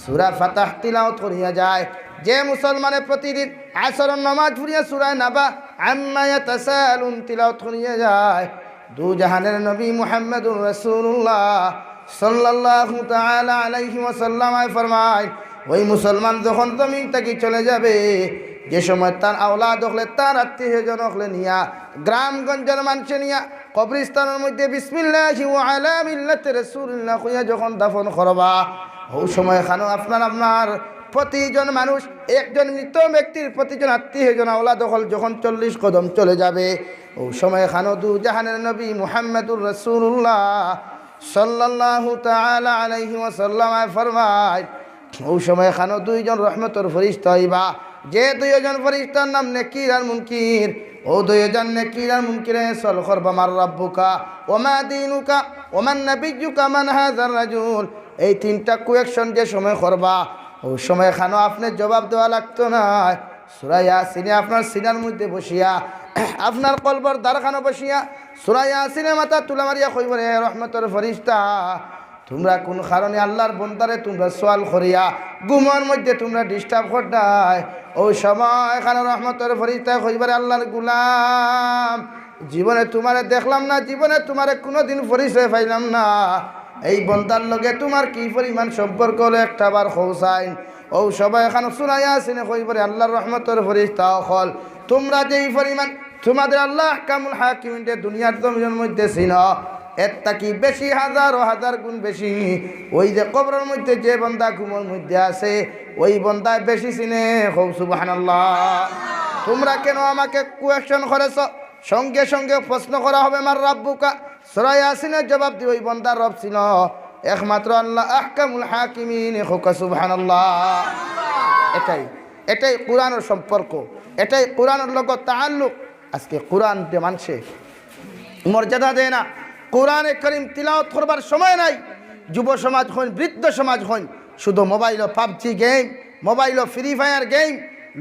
সূরা ফাতাহ তিলাওয়াত করিয়া যায়, যে মুসলমানে প্রতিদিন আসরের নামাজ পড়িয়া সূরা নাবা আম্মা ইয়াতাসালুন তিলাওয়াত করিয়া যায়, দু জাহানের নবী মুহাম্মদুর রাসূলুল্লাহ সাল্লাল্লাহু তাআলা আলাইহি ওয়াসাল্লাম ফরমায়, ওই মুসলমান যখন জমিন থেকে চলে যাবে, যে সময় তার আওলাদ হলে, তার আত্মীয়জন হলে নিয়া, গ্রামগঞ্জের মানুষ নিয়া কবরস্থানের মধ্যে বিসমিল্লাহি ওয়া আলা মিল্লাতি রাসূলিল্লাহ কইয়া যখন দাফন করবা, ওই সময় খানো আপনার প্রতিজন মানুষ, একজন মৃত ব্যক্তির প্রতিজন আত্মীয়জন আওলাদ হল যখন 40 কদম চলে যাবে, ওই সময় খানো দু জাহানের নবী মুহাম্মদুর রাসূলুল্লাহ সাল্লাল্লাহু তাআলা আলাইহি ওয়াসাল্লাম ফরমায়, ওই সময় খানো দুইজন রহমতের ফেরেশতা হইবা, যে দুইজন ফেরেশতার নাম নেকির আর মুনকির। ও দুইজন নেকির আর মুনকিরে সল করবা মার রাব্বুকা ওয়া মা দীনুকা ওয়া মান নাবিয়্যুকা মান হাযার রাজুল। এই তিনটা কোয়েকশন যে সময় করবা, ওই সময় খানো আপনি জবাব দেওয়া লাগতো না। সূরা ইয়াসিনে আপনার সিনার মধ্যে বসিয়া, আপনার কলবর দ্বারখানা বসিয়া সূরা ইয়াসিনে মাথা তুলা মারিয়া কইবা, রে রহমতের ফেরেশতা, তোমরা কোন কারণে আল্লাহর বন্দারে তোমরা সওয়াল করিয়া গুমের মধ্যে তোমরা ডিস্টার্ব করতাই। ওই সময় এখানে রহমতের ফেরেশতা কইবারে, আল্লাহর গোলাম, জীবনে তোমারে দেখলাম না, জীবনে তোমারে কোনোদিন পরিচয় পাইলাম না, এই বন্দার লগে তোমার কি পরিমাণ সম্পর্ক হলো একটা বার খোঁজাইন। ও সবাই এখানে সূরা ইয়াসিনে কইবারে, আল্লাহর রহমতের ফেরেশতা হল তোমরা যেই পরিমাণ তোমাদের আল্লাহ আহকামুল হাকিমিনকে দুনিয়ার জমিনের মধ্যে চিনো, এর তাকি বেশি হাজার ও হাজার গুণ বেশি ওই যে কবরের মধ্যে যে বন্দা ঘুমের মধ্যে আছে, ওই বন্দায় বেশি চিনে। খুব সুবহানাল্লাহ। তোমরা কেন আমাকে কোয়েশ্চন করেছ? সঙ্গে সঙ্গে প্রশ্ন করা হবে মার রাব্বুকা। সূরা ইয়াসিনের জবাব দিই, ওই বন্দার রব ছিল একমাত্র আল্লাহ আহকামুল হাকিমিন। খুব সুবহানাল্লাহ। এটাই কোরআনের সম্পর্ক, এটাই কোরআনের লগত তাআল্লুক। আজকে কোরআন যে মানছে মর্যাদা দেয় না, কোরআনে করিম তিলাওয়াত করবার সময় নাই। যুব সমাজ হন, বৃদ্ধ সমাজ হন, শুধু মোবাইলও পাবজি গেম, মোবাইলও ফ্রি ফায়ার গেম,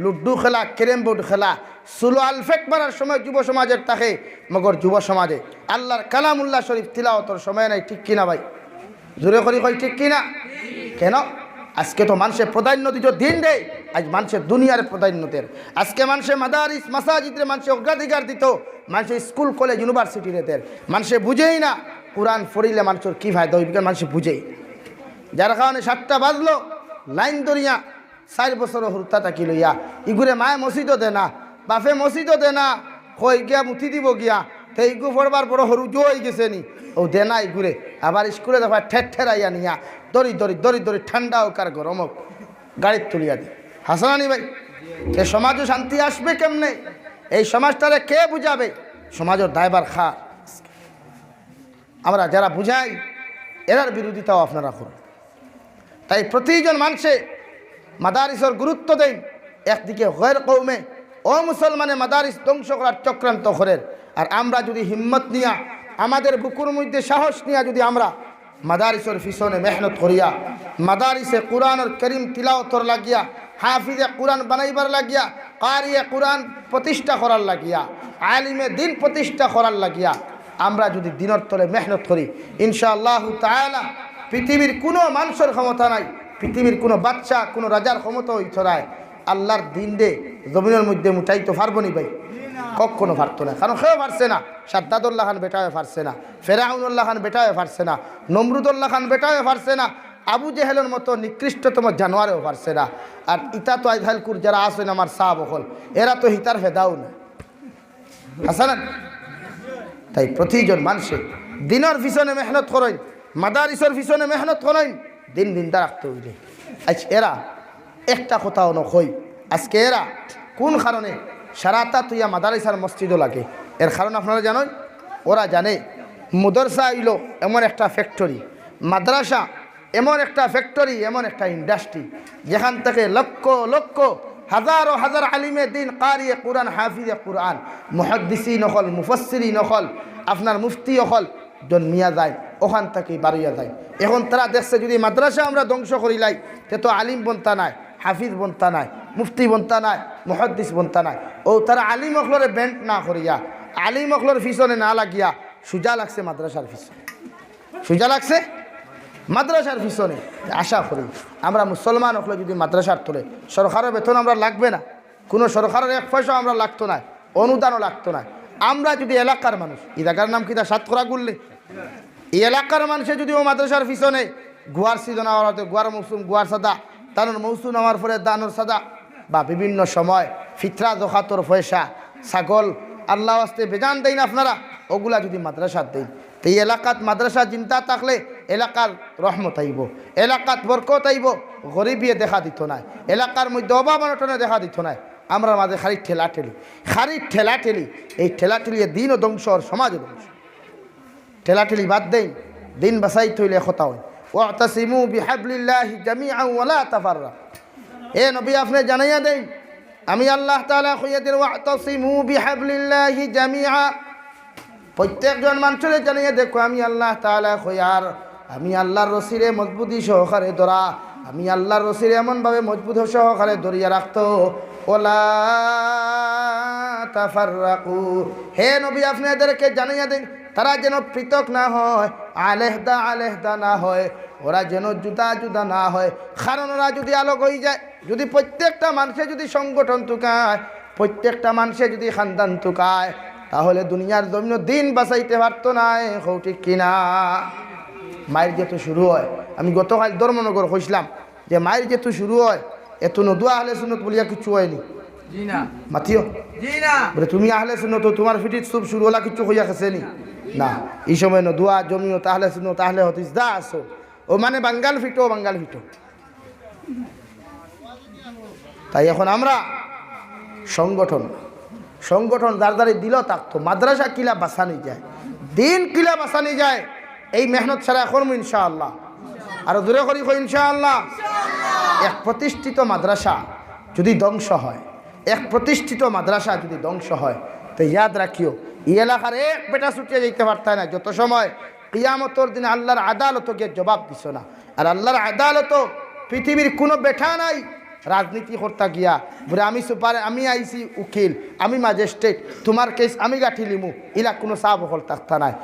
লুডু খেলা, ক্যারেম বোর্ড খেলা, সুলো আলফেক মারার সময় যুব সমাজের থাকে, মগর যুব সমাজে আল্লাহর কালামুল্লাহ শরীফ তিলাওয়াতের সময় নাই। ঠিক কিনা ভাই? জোরে করি কই ঠিক কিনা? কেন? আজকে তো মানুষের প্রাধান্য দিত দিন দেয়, আজ মানুষের দুনিয়ার প্রাধান্যতের। আজকে মানুষের মাদারিস মাসাজিদের মানুষের অগ্রাধিকার দিত, মানুষের স্কুল কলেজ ইউনিভার্সিটির এদের মানুষে বুঝেই না কোরআন পড়িলে মানুষের কী ফায়দা ওই বিজ্ঞান মানুষে বুঝেই। যার কারণে 7টা বাজলো লাইন দরিয়া 4 বছর হুরতা থাকি লইয়া ইগুরে মায়ে মসজিদও দে না, বাপে মসজিদও দে না, কই গিয়া মুথি দিব গিয়া ইগু পড়বার বড় সরু জো হয়ে গেছে নি, ও দে না ইগুরে। আবার স্কুলে দেখা ঠেরাইয়া নিয়া দরি দরি ঠান্ডা হোক আর গরম হোক গাড়ির তুলিয়া দি। হাসানি ভাই, এ সমাজও শান্তি আসবে কেমনে? এই সমাজটারে কে বুঝাবে? সমাজের দায়বার খা আমরা যারা বুঝাই এরার বিরোধিতাও আপনারা করুন। তাই প্রতিজন মানুষে মাদারিসের গুরুত্ব দেন। একদিকে গैर কৌমে ও মুসলমানে মাদারিস ধ্বংস করার চক্রান্ত করেন, আর আমরা যদি হিম্মত নিয়া আমাদের বুকুর মধ্যে সাহস নিয়া যদি আমরা মাদারিসের পিছনে মেহনত করিয়া মাদারিসে কুরআনুল করিম তিলাওয়াতর লাগিয়া হাফিজে কুরআন বানাইবার লাগিয়া কারিয়ে কুরআন প্রতিষ্ঠা করার লাগিয়া আলিমে দিন প্রতিষ্ঠা করার লাগিয়া আমরা যদি দিনের তলে মেহনত করি ইনশাআল্লাহু তাআলা পৃথিবীর কোনো মানুষের ক্ষমতা নাই, পৃথিবীর কোনো বাচ্চা কোনো রাজার ক্ষমতা ওই ছড়ায় আল্লাহর দিন দে জমিনের মধ্যে মুটাইতে পারবো নি ভাই, কখনো পারতো না। কারণ কেউ পারছে না। সাদ্দাদুল্লাহ খান বেটাও পারছে না, ফেরাউনুল্লাহ খান বেটাও পারছে না, নমরুদুল্লাহ খান বেটাও পারছে না, আবু জেহেলের মতো নিকৃষ্টতম জানোয়ারেও পারছে না। আর ইতা তো আইধালকুর যারা আসেন আমার সাহ বকল এরা তো হিতার ফেদাও না, আছে না? তাই প্রতিজন মানুষে দিনের পিছনে মেহনত করেন, মাদারিসের পিছনে মেহনত করেন, দিন দিনটা রাখতে হইলে। আজ এরা একটা কথাও নয়, আজকে এরা কোন কারণে সারাতা তুইয়া মাদারিসার মসজিদও লাগে, এর কারণ আপনারা জানেন? ওরা জানে মাদ্রাসা হইল এমন একটা ফ্যাক্টরি, মাদ্রাসা এমন একটা ফ্যাক্টরি, এমন একটা ইন্ডাস্ট্রি যেখান থেকে লক্ষ লক্ষ হাজার ও হাজার আলিমে দিন কারিয়ে কুরআন হাফিজে কুরআন মুহাদ্দিসিন নকল মুফাসসিরিন নকল আপনার মুফতি অকল জন্মিয়া যায়, ওখান থেকেই বাড়িয়া যায়। এখন তারা দেখছে যদি মাদ্রাসা আমরা ধ্বংস করিলাই তে তো আলিম বনতা নাই, হাফিজ বনতা নাই, মুফতি বনতা নাই, মুহাদ্দিস বনতা নাই। ও তারা আলিম অকলরে বেন্ট না করিয়া আলিম অকলর পিছনে না লাগিয়া সুজা লাগছে মাদ্রাসার পিছনে, সুজা লাগছে মাদ্রাসার পিছনে। আশা করি আমরা মুসলমান হলে যদি মাদ্রাসার তোলে সরকারের বেতন আমরা লাগবে না, কোনো সরকারের এক পয়সাও আমরা লাগতো না, অনুদানও লাগতো না। আমরা যদি এলাকার মানুষ, এই জায়গার নাম কিনা সাতকরা গুললে, এই এলাকার মানুষে যদি ও মাদ্রাসার পিছনে গুয়ার সিজন হওয়ার হতে গুয়ার মৌসুম গুয়ার সাদা, দানোর মৌসুম হওয়ার পরে দানোর সাদা, বা বিভিন্ন সময় ফিতরা জখাতর পয়সা ছাগল আল্লাহ আস্তে বেজান দেন আপনারা, ওগুলা যদি মাদ্রাসার দেন তো এই এলাকাত মাদ্রাসা চিন্তা থাকলে এলাকার রহমত আইব, এলাকাত বরকত আইব, গরিবিয়ে দেখা দিত না, এলাকার মধ্যে অভাব অনটনে দেখা দিত না। আমরা মাঝে খালি ঠেলাঠেলি, খালি ঠেলাঠেলি, এই ঠেলাঠেলিয়ে দিনও ধ্বংস আর সমাজও ধ্বংস। ঠেলাঠেলি বাদ দেন, দিন বাসাইতে হইলে কথা হয় ওয়াতাসিমু বিহাবলিল্লাহি জামিআন ওয়া লা তাফাররাকু। এ নবী আপনি জানাইয়া দেন আমি আল্লাহ তাআলা কইয়া দেন ওয়াতাসিমু বিহাবলিল্লাহি জামিআ, প্রত্যেকজন মানুষের জানিয়ে দেখো আমি আল্লাহ তাআলা কইয়ার আমি আল্লাহর রসিরে মজবুতি সহকারে ধরা, আমি আল্লাহর রসিরে এমনভাবে মজবুত সহকারে ধরিয়া রাখতো ওলা তাফাররাকু। হে নবী আপনি এদেরকে জানিয়ে দেন তারা যেন পৃথক না হয়, আলেহদা আলেহদা না হয়, ওরা যেন জুদা জুদা না হয়। কারণ ওরা যদি আলোক হয়ে যায়, যদি প্রত্যেকটা মানুষের যদি সংগঠন তুকায়, প্রত্যেকটা মানুষের যদি খানদান তুকায়, তাহলে দুনিয়ার জমিন দিন বাঁচাইতে পারতো না। হৌ ঠিক কিনা? মায়ের যেহেতু শুরু হয়, আমি গতকাল ধর্মনগর কইসলাম যে মায়ের যেহেতু শুরু হয় এত নদুয়া আহলে সুন্নত বলিয়া কিছু হয়নি। মাতিও বলে তুমি আহলে সুন্নত তোমার ফিটির সব শুরু হলা কিছু হইয়া গেছে নি না। এই সময় নদুয়া জমিও তাহলে সুন্নত তাহলে হতিস দা আসো, ও মানে বাঙ্গাল ফিটো বাঙ্গাল ফিটো। তাই এখন আমরা সংগঠন সংগঠন যার দ্বারে দিল থাকতো, মাদ্রাসা কিলা বাঁচানি যায়, দিন কিলা বাঁচানি যায়, এই মেহনত ছাড়া করবো ইনশাআল্লাহ। আরো দূরে করি ইনশাআল্লাহ। এক প্রতিষ্ঠিত মাদ্রাসা যদি ধ্বংস হয়, এক প্রতিষ্ঠিত মাদ্রাসা যদি ধ্বংস হয়, তো ইয়াদ রাখিও এই এলাকার এক বেটা ছুটিয়ে যেতে পারত না যত সময় কিয়ামতের দিনে আল্লাহর আদালতকে জবাব দিছ না। আর আল্লাহর আদালত পৃথিবীর কোনো বেঠা নাই রাজনীতি করতে গিয়া বলে আমি সুপার, আমি আইসি উকিল, আমি ম্যাজিস্ট্রেট, তোমার কেস আমি গাঠি লিমু, ইলা কোনো সাব হল থাকতা নাই।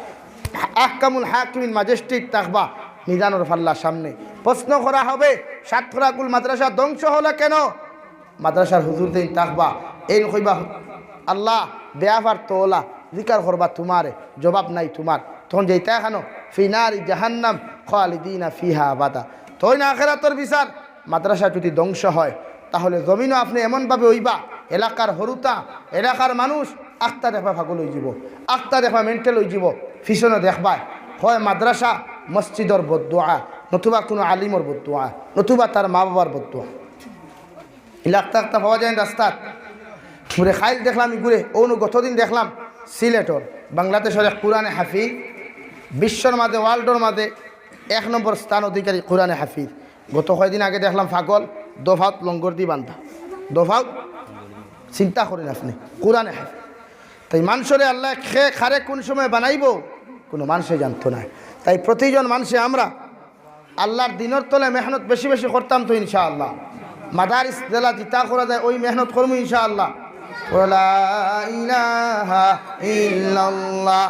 আহকামুল হাকিমিন ম্যাজিস্ট্রেট থাকবা নিজানোর ফাল্লার সামনে, প্রশ্ন করা হবে সাতখরাকুল মাদ্রাসা ধ্বংস হলো কেন? মাদ্রাসার হুজুর দিন থাকবা এই কইবা আল্লাহ বেয়াফার তোলা জিকার করবা তোমারে, জবাব নাই তোমার, তখন যেটা এখানো ফিনারি জাহান্নাম খালিদিনা ফিহা আবাদা। তই না আখিরাতের বিচার। মাদ্রাসা যদি ধ্বংস হয় তাহলে জমিনও আপনি এমনভাবে হইবা এলাকার হরুতা এলাকার মানুষ আখতা দেখবা পাগল হয়ে যাব, আখতা দেখবা মেন্টাল হয়ে যাব। পিছনে দেখবা হয় মাদ্রাসা মসজিদর বদদুয়া, নতুবা কোনো আলিমর বদদুয়া, নতুবা তার মা বাবার বদদুয়া। এলা আখতা আখতা পাওয়া যায় রাস্তাত ঘুরে খাইল দেখলাম ঘুরে, অন্য গতদিন দেখলাম সিলেটর বাংলাদেশের এক কোরআনে হাফিজ, বিশ্বর মাঝে ওয়ার্ল্ডর মাঝে 1 নম্বর স্থান অধিকারী কোরআনে হাফিজ। গত কয়েকদিন আগে দেখলাম পাগল দফাত লঙ্গর দি বান্ধা, দফাত চিন্তা করেন আপনি কোরআনে হাফিজ। তাই মানুষরে আল্লাহ খারে কোন সময় বানাইব কোনো মানুষে জানতো না। তাই প্রতিজন মানুষে আমরা আল্লাহর দিনের তলে মেহনত বেশি বেশি করতাম তো ইনশাআল্লাহ। মাদারিস জেলা জিতা করা যায় ওই মেহনত করবো ইনশাআল্লাহ। লা ইলাহা ইল্লাল্লাহ,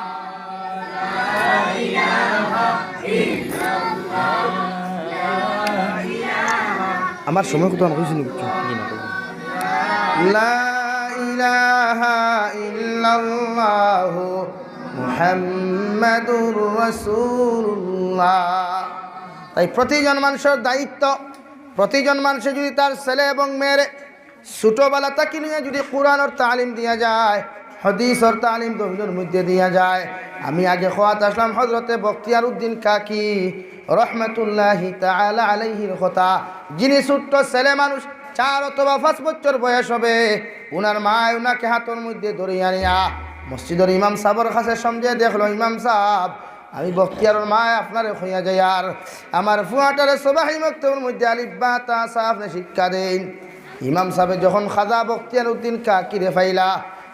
আমার সময় কত হয়েছিল কিছু। লা ইলাহা ইল্লাল্লাহ মুহাম্মাদুর রাসূলুল্লাহ। তাই প্রতিজন মানুষের দায়িত্ব, প্রতিজন মানুষের যদি তার ছেলে এবং মেয়ের ছোটোবেলা তাকে নিয়ে যদি কোরআনের তালিম দিয়া যায়, হাদিসের তালিম দহিনের মধ্যে দিয়া যায়। আমি আগে খোয়াত আসলাম হজরতে বখতিয়ার উদ্দিন কাকি রহমতুল্লাহি তাআলা আলাইহির কথা, যিনি ছোট্ট ছেলে মানুষ 4 অথবা 5 বছর বয়স হবে, উনার মা উনাকে হাতের মধ্যে ধরিয়া নিয়া মসজিদের ইমাম সাহেবের কাছে সমঝে দেখলো, ইমাম সাহেব আমি বখতিয়ারের মা আপনারে হইয়া যাই, আর আমার ফুয়াটারে সবাই মক্তবের মধ্যে আলিফ বা তা সা আপনি শিক্ষা দেন। ইমাম সাহেব যখন খাজা বখতিয়ার উদ্দিন কাকিরে ফাইলা,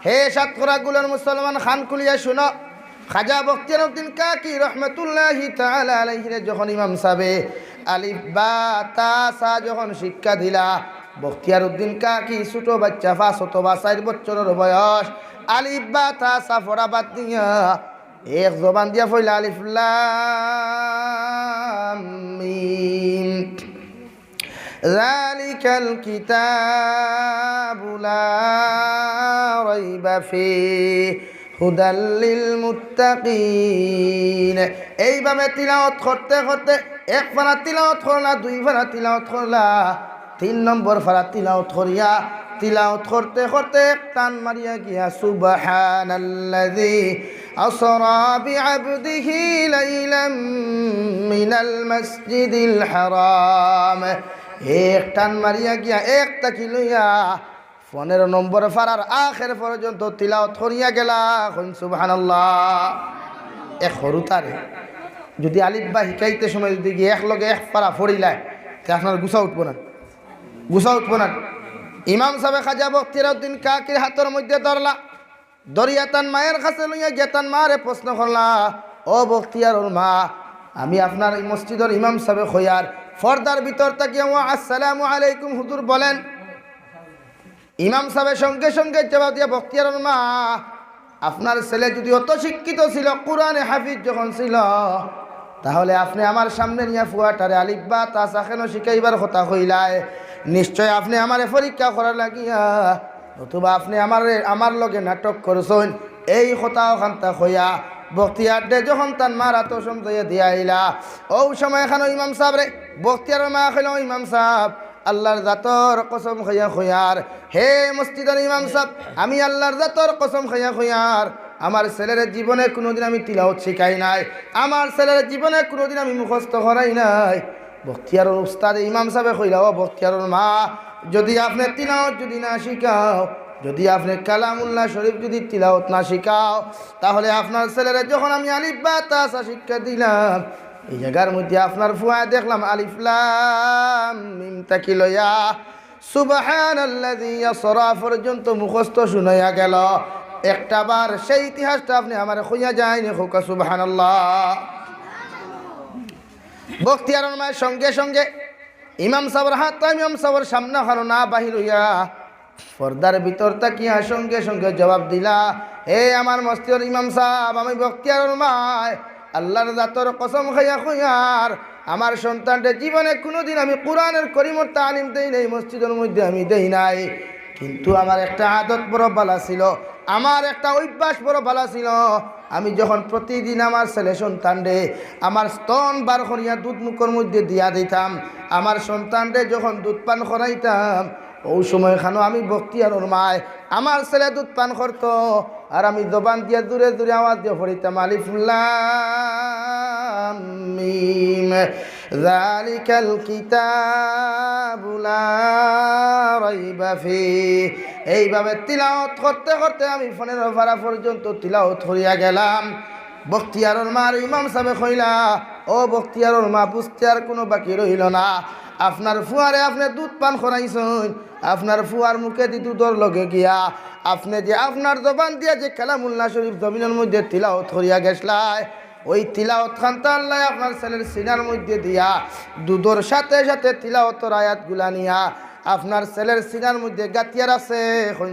হে সাতকরাগুলোর মুসলমান খান কুলিয়া শুনো, খাজা বখতিয়ার উদ্দিন কাকি রহমতুল্লাহি তাআলা আলাইহি যখন ইমাম সাহেব আলিফ বা তা সা যখন শিক্ষা দিলা, বখতিয়ার উদ্দিন কাকি ছোট বাচ্চা 5 অথবা 4 বছরের বয়স, আলিফ বা তা সা পড়া বাদ দিয়া এক জবান দিয়া ফইলা আলিফ লাম মিম যালিকাল কিতাবু লা রাইবা ফিহি হুদাল লিল মুত্তাকিন। এইভাবে তিলাওয়াত করতে করতে 1 পারা তিলাওয়াত করলা, 2 পারা তিলাওয়াত করলা, 3 নম্বর পারা তিলাওয়াত করিয়া তিলাওয়াত করতে করতে টান মারিয়া গিয়া সুবহানাল্লাযী আসরা বিআবদিহি লাইলাম মিনাল মাসজিদিল হারাম, এক টান মারিয়া গিয়া এক তাকি লইয়া 15 নম্বর পারার আখের পর্যন্ত তিলাওয়াত করিয়া গেলা। সুবহানাল্লাহ। এক হরুতারে যদি আলিফ বা শিকাইতে সময় যদি গিয়ে একলগে 1 পারা পড়িলায়, তে আপনার গুছা উঠবো না, গুছা উঠবো না। ইমাম সাহেব খাজা বখতিয়ার উদ্দিন কাকির হাতের মধ্যে ধরলা, দরিয়া তান মায়ের কাছে লইয়া গিয়া তান মারে প্রশ্ন করলা, ও বখতিয়ারুল মা, আমি আপনার এই মসজিদের ইমাম সাহেব খয়ার ফর্দার ভিতর তাকিয়া ওয়া আসসালামু আলাইকুম হুজুর বলেন। ইমাম সাহেবের সঙ্গে সঙ্গে জবাব দিয়া, বখতিয়ারুল মা, আপনার ছেলে যদি অত শিক্ষিত ছিল, কোরআনে হাফিজ যখন ছিল, তাহলে আপনি আমার সামনে নিয়ে ফুয়াটারে আলিফ বা তা সা কেন শিখাইবার কথা কইলায়? নিশ্চয় আপনি আমারে পরীক্ষা করার লাগিয়া, অথবা আপনি আমার লগে নাটক করছেন, এই কথা ওখানটা হইয়া বখতিয়ার দে যখন তার মারা তো সমঝাইয়া দিয়া আইলা, ও সময় এখানে ইমাম সাহেব রে বখতিয়ারের মা কইল, ইমাম সাহেব আল্লাহর জাতর কসম খাইয়া খয়ার, হে মসজিদের ইমাম সাহেব, আমি আল্লাহর জাতর কসম খাইয়া খয়ার, আমার ছেলের জীবনে কোনোদিন আমি তিলাওয়াত শিখাই নাই, আমার ছেলের জীবনে কোনোদিন আমি মুখস্থ করাই নাই। বখতিয়ারুল উস্তাদ ইমাম সাহেব কইলা, ও বখতিয়ারুল মা, যদি আপনি তিলাওয়াত যদি না শিখাও, যদি আপনি কালামুল্লাহ শরীফ যদি তিলাওয়াত না শিখাও, তাহলে আপনার ছেলের যখন আমি আলিফ বা তা সা শিক্ষা দিলাম, এই জায়গার মধ্যে আপনার ফুয়া দেখলাম আলিফ লাম মিম তাকি লইয়া সুবহানাল্লাযী আসরা পর্যন্ত মুখস্থ শুনাইয়া গেল। একটা বার সেই ইতিহাসটা আপনি আমার কইয়া যায়নি, হোকা সুবহানাল্লাহ। বখতিয়ারের মায়ের সঙ্গে সঙ্গে ইমাম সাহেবের হাত ইমাম সাহেবের সামনে হারো না বাহির হইয়া পর্দার ভিতর তাকিয়া সঙ্গে সঙ্গে জবাব দিলা, হে আমার মসজিদের ইমাম সাহেব, আমি বখতিয়ারের মায় আল্লাহর জাতর কসম খাইয়া খুঁয়ার, আমার সন্তানদের জীবনে কোনোদিন আমি কোরআনের করিমর তালিম দেই নাই, মসজিদের মধ্যে আমি দেই নাই, কিন্তু আমার একটা আদত বড় ভালো ছিল, আমার একটা অভ্যাস বড় ভালো ছিল। আমি যখন প্রতিদিন আমার ছেলে সন্তানরে আমার স্তন বার করিয়া দুধ মুখের মধ্যে দিয়া দিতাম, আমার সন্তানরে যখন দুধ পান করাইতাম, ওই সময় খানো আমি বখতিয়ারের মায় আমার ছেলে দুধ পান করতো, আর আমি জবান দিয়া দূরে দূরে আওয়াজ দিয়ে পড়িতাম আলিফ লাম মিম যালিকাল কিতাবু লা রাইবা ফিহি। এইভাবে তিলাওয়াত করতে করতে আমি ফোনের ভাড়া পর্যন্ত তিলাওয়াত করিয়া গেলাম। বখতিয়ারুল মার ইমাম সাহেব কইলা, ও বখতিয়ারুল মা, বুঝতে আর কোনো বাকি রইল না। আপনার ফুয়ারে আপনি দুধ পান করাইছেন, আপনার ফুয়ার মুখে দি দুধর লগে গিয়া আপনি যে আপনার জবান দিয়া যে কালামুল্লাহ শরীফ জমিনের মধ্যে তিলাওয়াত করিয়া গেছলাই, ওই তিলাওয়াত খানটা আল্লাহ আপনার ছেলের সিনার মধ্যে দিয়া দুধর সাথে সাথে তিলাওয়াতের আয়াতগুলা নিয়া আপনার ছেলের সিনার মধ্যে গাতিয়ার আছে।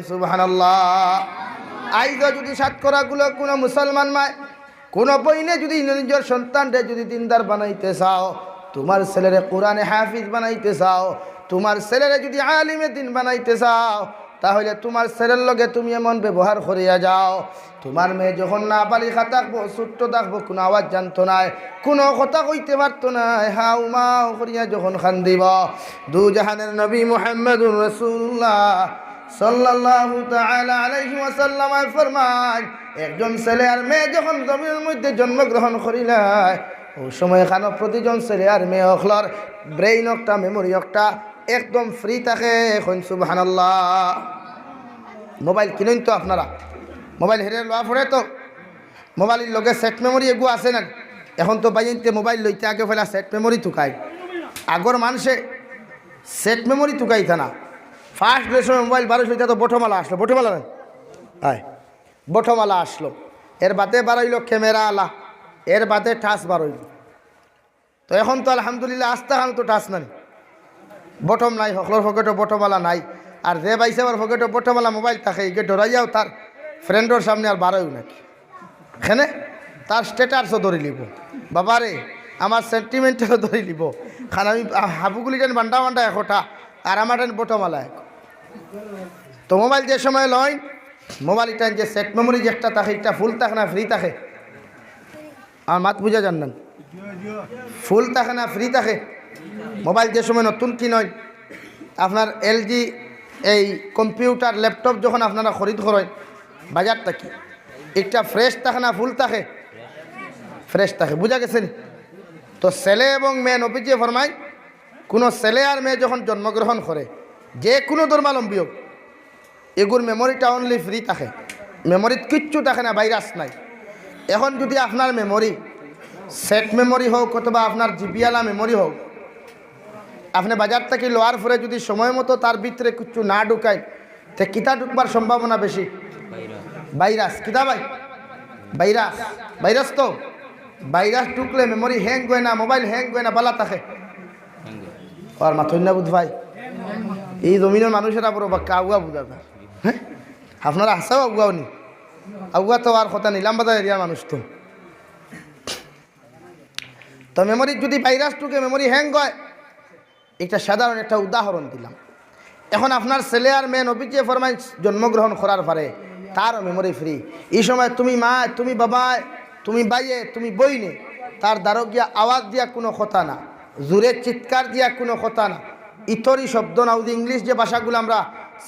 সুবহানাল্লাহ। আইজ যদি সাতকরাগুলো কোনো মুসলমান মায়, কোনো বইনে যদি নিজের সন্তানরে যদি দিনদার বানাইতে চাও, তোমার ছেলেরে কোরআনে হাফিজ বানাইতে চাও, তোমার ছেলেরে যদি আলিমে দিন বানাইতে চাও, তাহলে তোমার ছেলের লগে তুমি এমন ব্যবহার করিয়া যাও। তোমার মেয়ে যখন না বালিকা থাকবো, ছোট্ট থাকবো, কোনো আওয়াজ জানতো না, কোনো কথা কইতে পারতো না, হাউ মাউ করিয়া যখন খান দিব, দু জাহানের নবী মুহাম্মদুর রাসূলুল্লাহ সাল্লাল্লাহু তাআলা আলাইহি ওয়াসাল্লাম ফরমান, একজন ছেলে আর মেয়ে যখন জমিনের মধ্যে জন্মগ্রহণ করিলায়, ওই সময় খানো প্রতিজন ছেলে আর মেয়ে অখলার ব্রেইন একটা, মেমোরি একটা একদম ফ্রি থাকে। সুবহানাল্লাহ। মোবাইল কিনেন তো আপনারা, মোবাইল হেরে লওয়া পড়ে তো, মোবাইলের লগে সেট মেমোরি এগু আছে না। এখন তো বাইনতে মোবাইল লইতে আগে ফেলা সেট মেমোরি তুকায়। আগর মানুষে সেট মেমোরি তুকাইতা না। ফার্স্ট যে সময় মোবাইল বারো হইতে তো বটমালা আসলো, বটমালা না হয়, বটমালা আসলো, এর বাদে বাড়াইল ক্যামেরা আলা, এর বাদে টাচ বাড়াইল। তো এখন তো আলহামদুলিল্লাহ আস্তে খান তো টাচ নাই, বটম নাই, সকলের পকেটও বটমালা নাই। আর যে বাইসে আবার পকেটও বটমালা মোবাইল থাকে, একে ডরাইয়াও তার ফ্রেন্ডর সামনে আর বাড়াইও নাকি, এখানে তার স্ট্যাটাসও ধরে লিব, বাবারে আমার সেন্টিমেন্টও ধরে লিব। খান আমি হাবুগুলি টেন বান্ডা বান্ডা একটা, আর আমার টেন বটমালা এক। তো মোবাইল যে সময় লয়, মোবাইল টাইম যে সেট মেমোরি যে একটা থাকে, একটা ফুল থাকে না ফ্রি থাকে, আমার মাত বুঝা জান না, ফুল থাকে না ফ্রি থাকে। মোবাইল যে সময় নতুন কিনয়, আপনার এলজি এই কম্পিউটার ল্যাপটপ যখন আপনারা খরিদ করেন বাজার থাকি, একটা ফ্রেশ থাকে না ফুল থাকে, ফ্রেশ থাকে, বুঝা গেছেন? তো ছেলে এবং মেয়ে নবীজি ফরমায়, কোনো ছেলে আর মেয়ে যখন জন্মগ্রহণ করে, যে কোনো ধর্মাবলম্বী হোক, এগুর মেমোরিটা অনলি ফ্রি থাকে, মেমোরিত কিচ্ছু থাকে না, ভাইরাস নাই। এখন যদি আপনার মেমোরি সেট মেমোরি হোক অথবা আপনার জিবিয়ালা মেমোরি হোক, আপনি বাজার থেকে লোয়ার পরে যদি সময় মতো তার ভিতরে কিছু না ঢুকায়, তো কিতা ঢুকবার সম্ভাবনা বেশি? ভাইরাস। কিতা ভাই? ভাইরাস। ভাইরাস তো ভাইরাস ঢুকলে মেমোরি হ্যাং হয় না, মোবাইল হ্যাং হয় না, বালা থাকে। আর মাথুন না বুধ ভাই, এই জমিনের মানুষেরা বড় বাক্কা আগুয়া বুঝা যায়। হ্যাঁ, আপনারা হাসাও আগুয়াও নি, আগুয়া তো আর কথা নিলাম বাজার এরিয়ার মানুষ তো। তো মেমোরি যদি ভাইরাস ঢুকে, মেমোরি হ্যাং হয়, একটা সাধারণ একটা উদাহরণ দিলাম। এখন আপনার ছেলে আর মেয়ে নবীজি ফরমায় জন্মগ্রহণ করার পরে তারও মেমোরি ফ্রি। এই সময় তুমি মা, তুমি বাবা, তুমি বাইয়ে, তুমি বইনে, তার দ্বারক গিয়া আওয়াজ দিয়া কোনো কথা না, জোরে চিৎকার দিয়া কোনো কথা না, ইতরি শব্দ না, ওই ইংলিশ যে ভাষাগুলো আমরা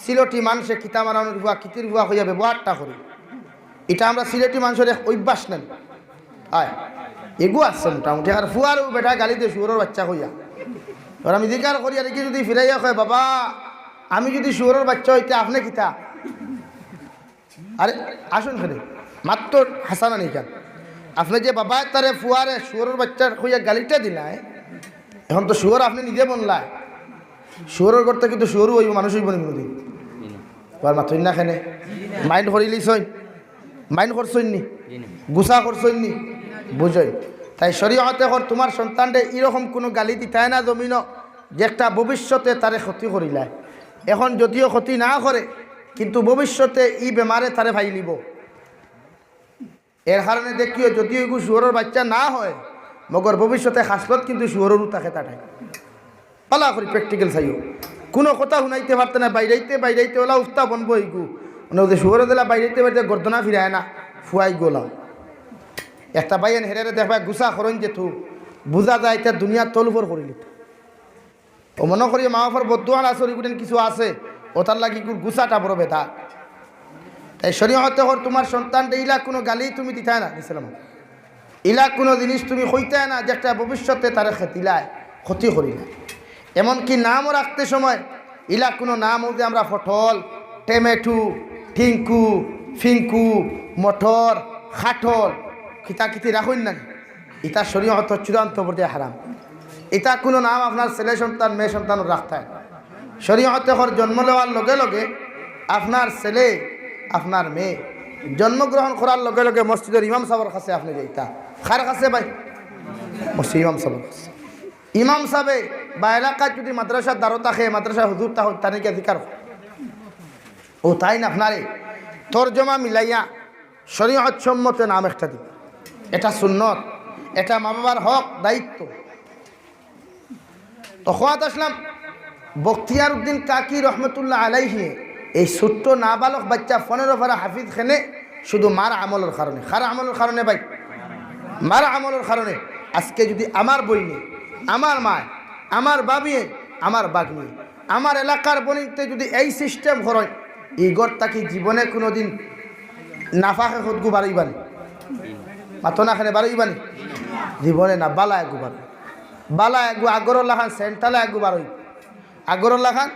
সিলেটি মানুষে কিতা মারানোর ভুয়া, কিতির ভুয়া হইয়া ব্যবহারটা করি, এটা আমরা সিলেটি মানুষের এক অভ্যাস নেন। আয় এগু আসছে মোটামুটি। আর ফুয়ার বেটা গালি দিয়ে শুয়োরের বাচ্চা হইয়া, এবার আমি জিজ্ঞাসা করি আর কি যদি ফিরাইয়া কয়, বাবা আমি যদি শুয়োরের বাচ্চা হইতে আপনি কিতা? আরে আসুন ফেরে মাত্র হাসানা নেই কেন, আপনি যে বাবা তারে ফুয়ারে শুয়োরের বাচ্চার হইয়া গালিটা দিলায়, এখন তো শুয়োর আপনি নিজে বনলায়, শুয়োরের করতে কিন্তু শুয়োরও হইব, মানুষ হইব না কোনোদিন। এবার মাথুন না খেনে মাইন্ড করিলিছই, মাইন্ড করছই নি, গুছা করছই নি, বুঝই। তাই শরীয়তে কর তোমার সন্তানরে এরকম কোনো গালি দিতায় না জমিন, যে একটা ভবিষ্যতে তারে ক্ষতি করিলায়। এখন যদিও ক্ষতি না করে, কিন্তু ভবিষ্যতে ই বেমারে তারে ভাই লিব। এর কারণে দেখিও যদিও এগু শুয়োরের বাচ্চা না হয়, মগর ভবিষ্যতে খাসলত কিন্তু শুয়োরেরও থাকে তাটাই। পালা করি প্র্যাকটিক্যাল চাইও, কোনো কথা শুনাইতে পারতে না, বাইরাইতে ওলা উফতা বনবো এগু, মানে ওদের শুয়োরে দিলা বাইরাইতে গর্দনা ফিরায় না, ফুয়াই গোলা। একটা বাইন হেরে দেখবা গুছা করেন যে তু বুঝা যায় এটা দুনিয়া তলুফর করিলি। ও মনে করি মা বাবার বদুয়ান আসর এগুলো কিছু আছে, ও তার লাগি গুছাটা বড় বেথা। তাই শরীয়তে হর তোমার সন্তান এইলা কোনো গালি তুমি দিতাই না, দিছিলাম ইলা কোনো জিনিস তুমি হইতে না যেটা ভবিষ্যতে তারা খেতিলায় ক্ষতি করিলায়। এমনকি নামও রাখতে সময় ইলা কোনো নাম যে আমরা ফটল, টেমেটু, টিঙ্কু, ফিঙ্কু, মটর, খাটল খিতাখিতি রাখুন না, ইটা শরীয়ত চূড়ান্ত পর্যায়ে হারাম। এটা কোনো নাম আপনার ছেলে সন্তান মেয়ে সন্তান রাখতে হয়। শরীয়তে জন্ম নেওয়ার লগে লগে আপনার ছেলে আপনার মেয়ে জন্মগ্রহণ করার লগে লগে মসজিদের ইমাম সাহেবের কাছে আপনি যাইতা। কার কাছে ভাই? মসজিদ ইমাম সাহেবের কাছে। ইমাম সাহেবে বা এলাকায় যদি মাদ্রাসার দ্বারো থাকে, মাদ্রাসার হুজুর তানিকে অধিকার ও তাই না আপনারে তর্জমা মিলাইয়া শরীয়ত সম্মত নাম একটা দিন। এটা সুন্নত, এটা মা বাবার হক দায়িত্ব। তো খোয়াত আসলাম বখতিয়ার উদ্দিন কাকি রহমতুল্লাহ আলাইহি এই ছোট্ট নাবালক বাচ্চা 15 ফারা হাফিজ খেনে শুধু মার আমলের কারণে, খার আমলের কারণে ভাই, মার আমলের কারণে আজকে যদি আমার বইনে, আমার মা, আমার বাবিয়ে, আমার বাগনি, আমার এলাকার বনিতে যদি এই সিস্টেম হয়, এই গড়টাকে জীবনে কোনো দিন নাফাকে খুদগু বাড়াইবানি, মাথো না খানে বাড়াইবানি জীবনে না। বালা এগু বাড়ি, বালা এগু আগরল্লা খান সেন্ট্রালে এগু বাড়ই, আগরল্লা খান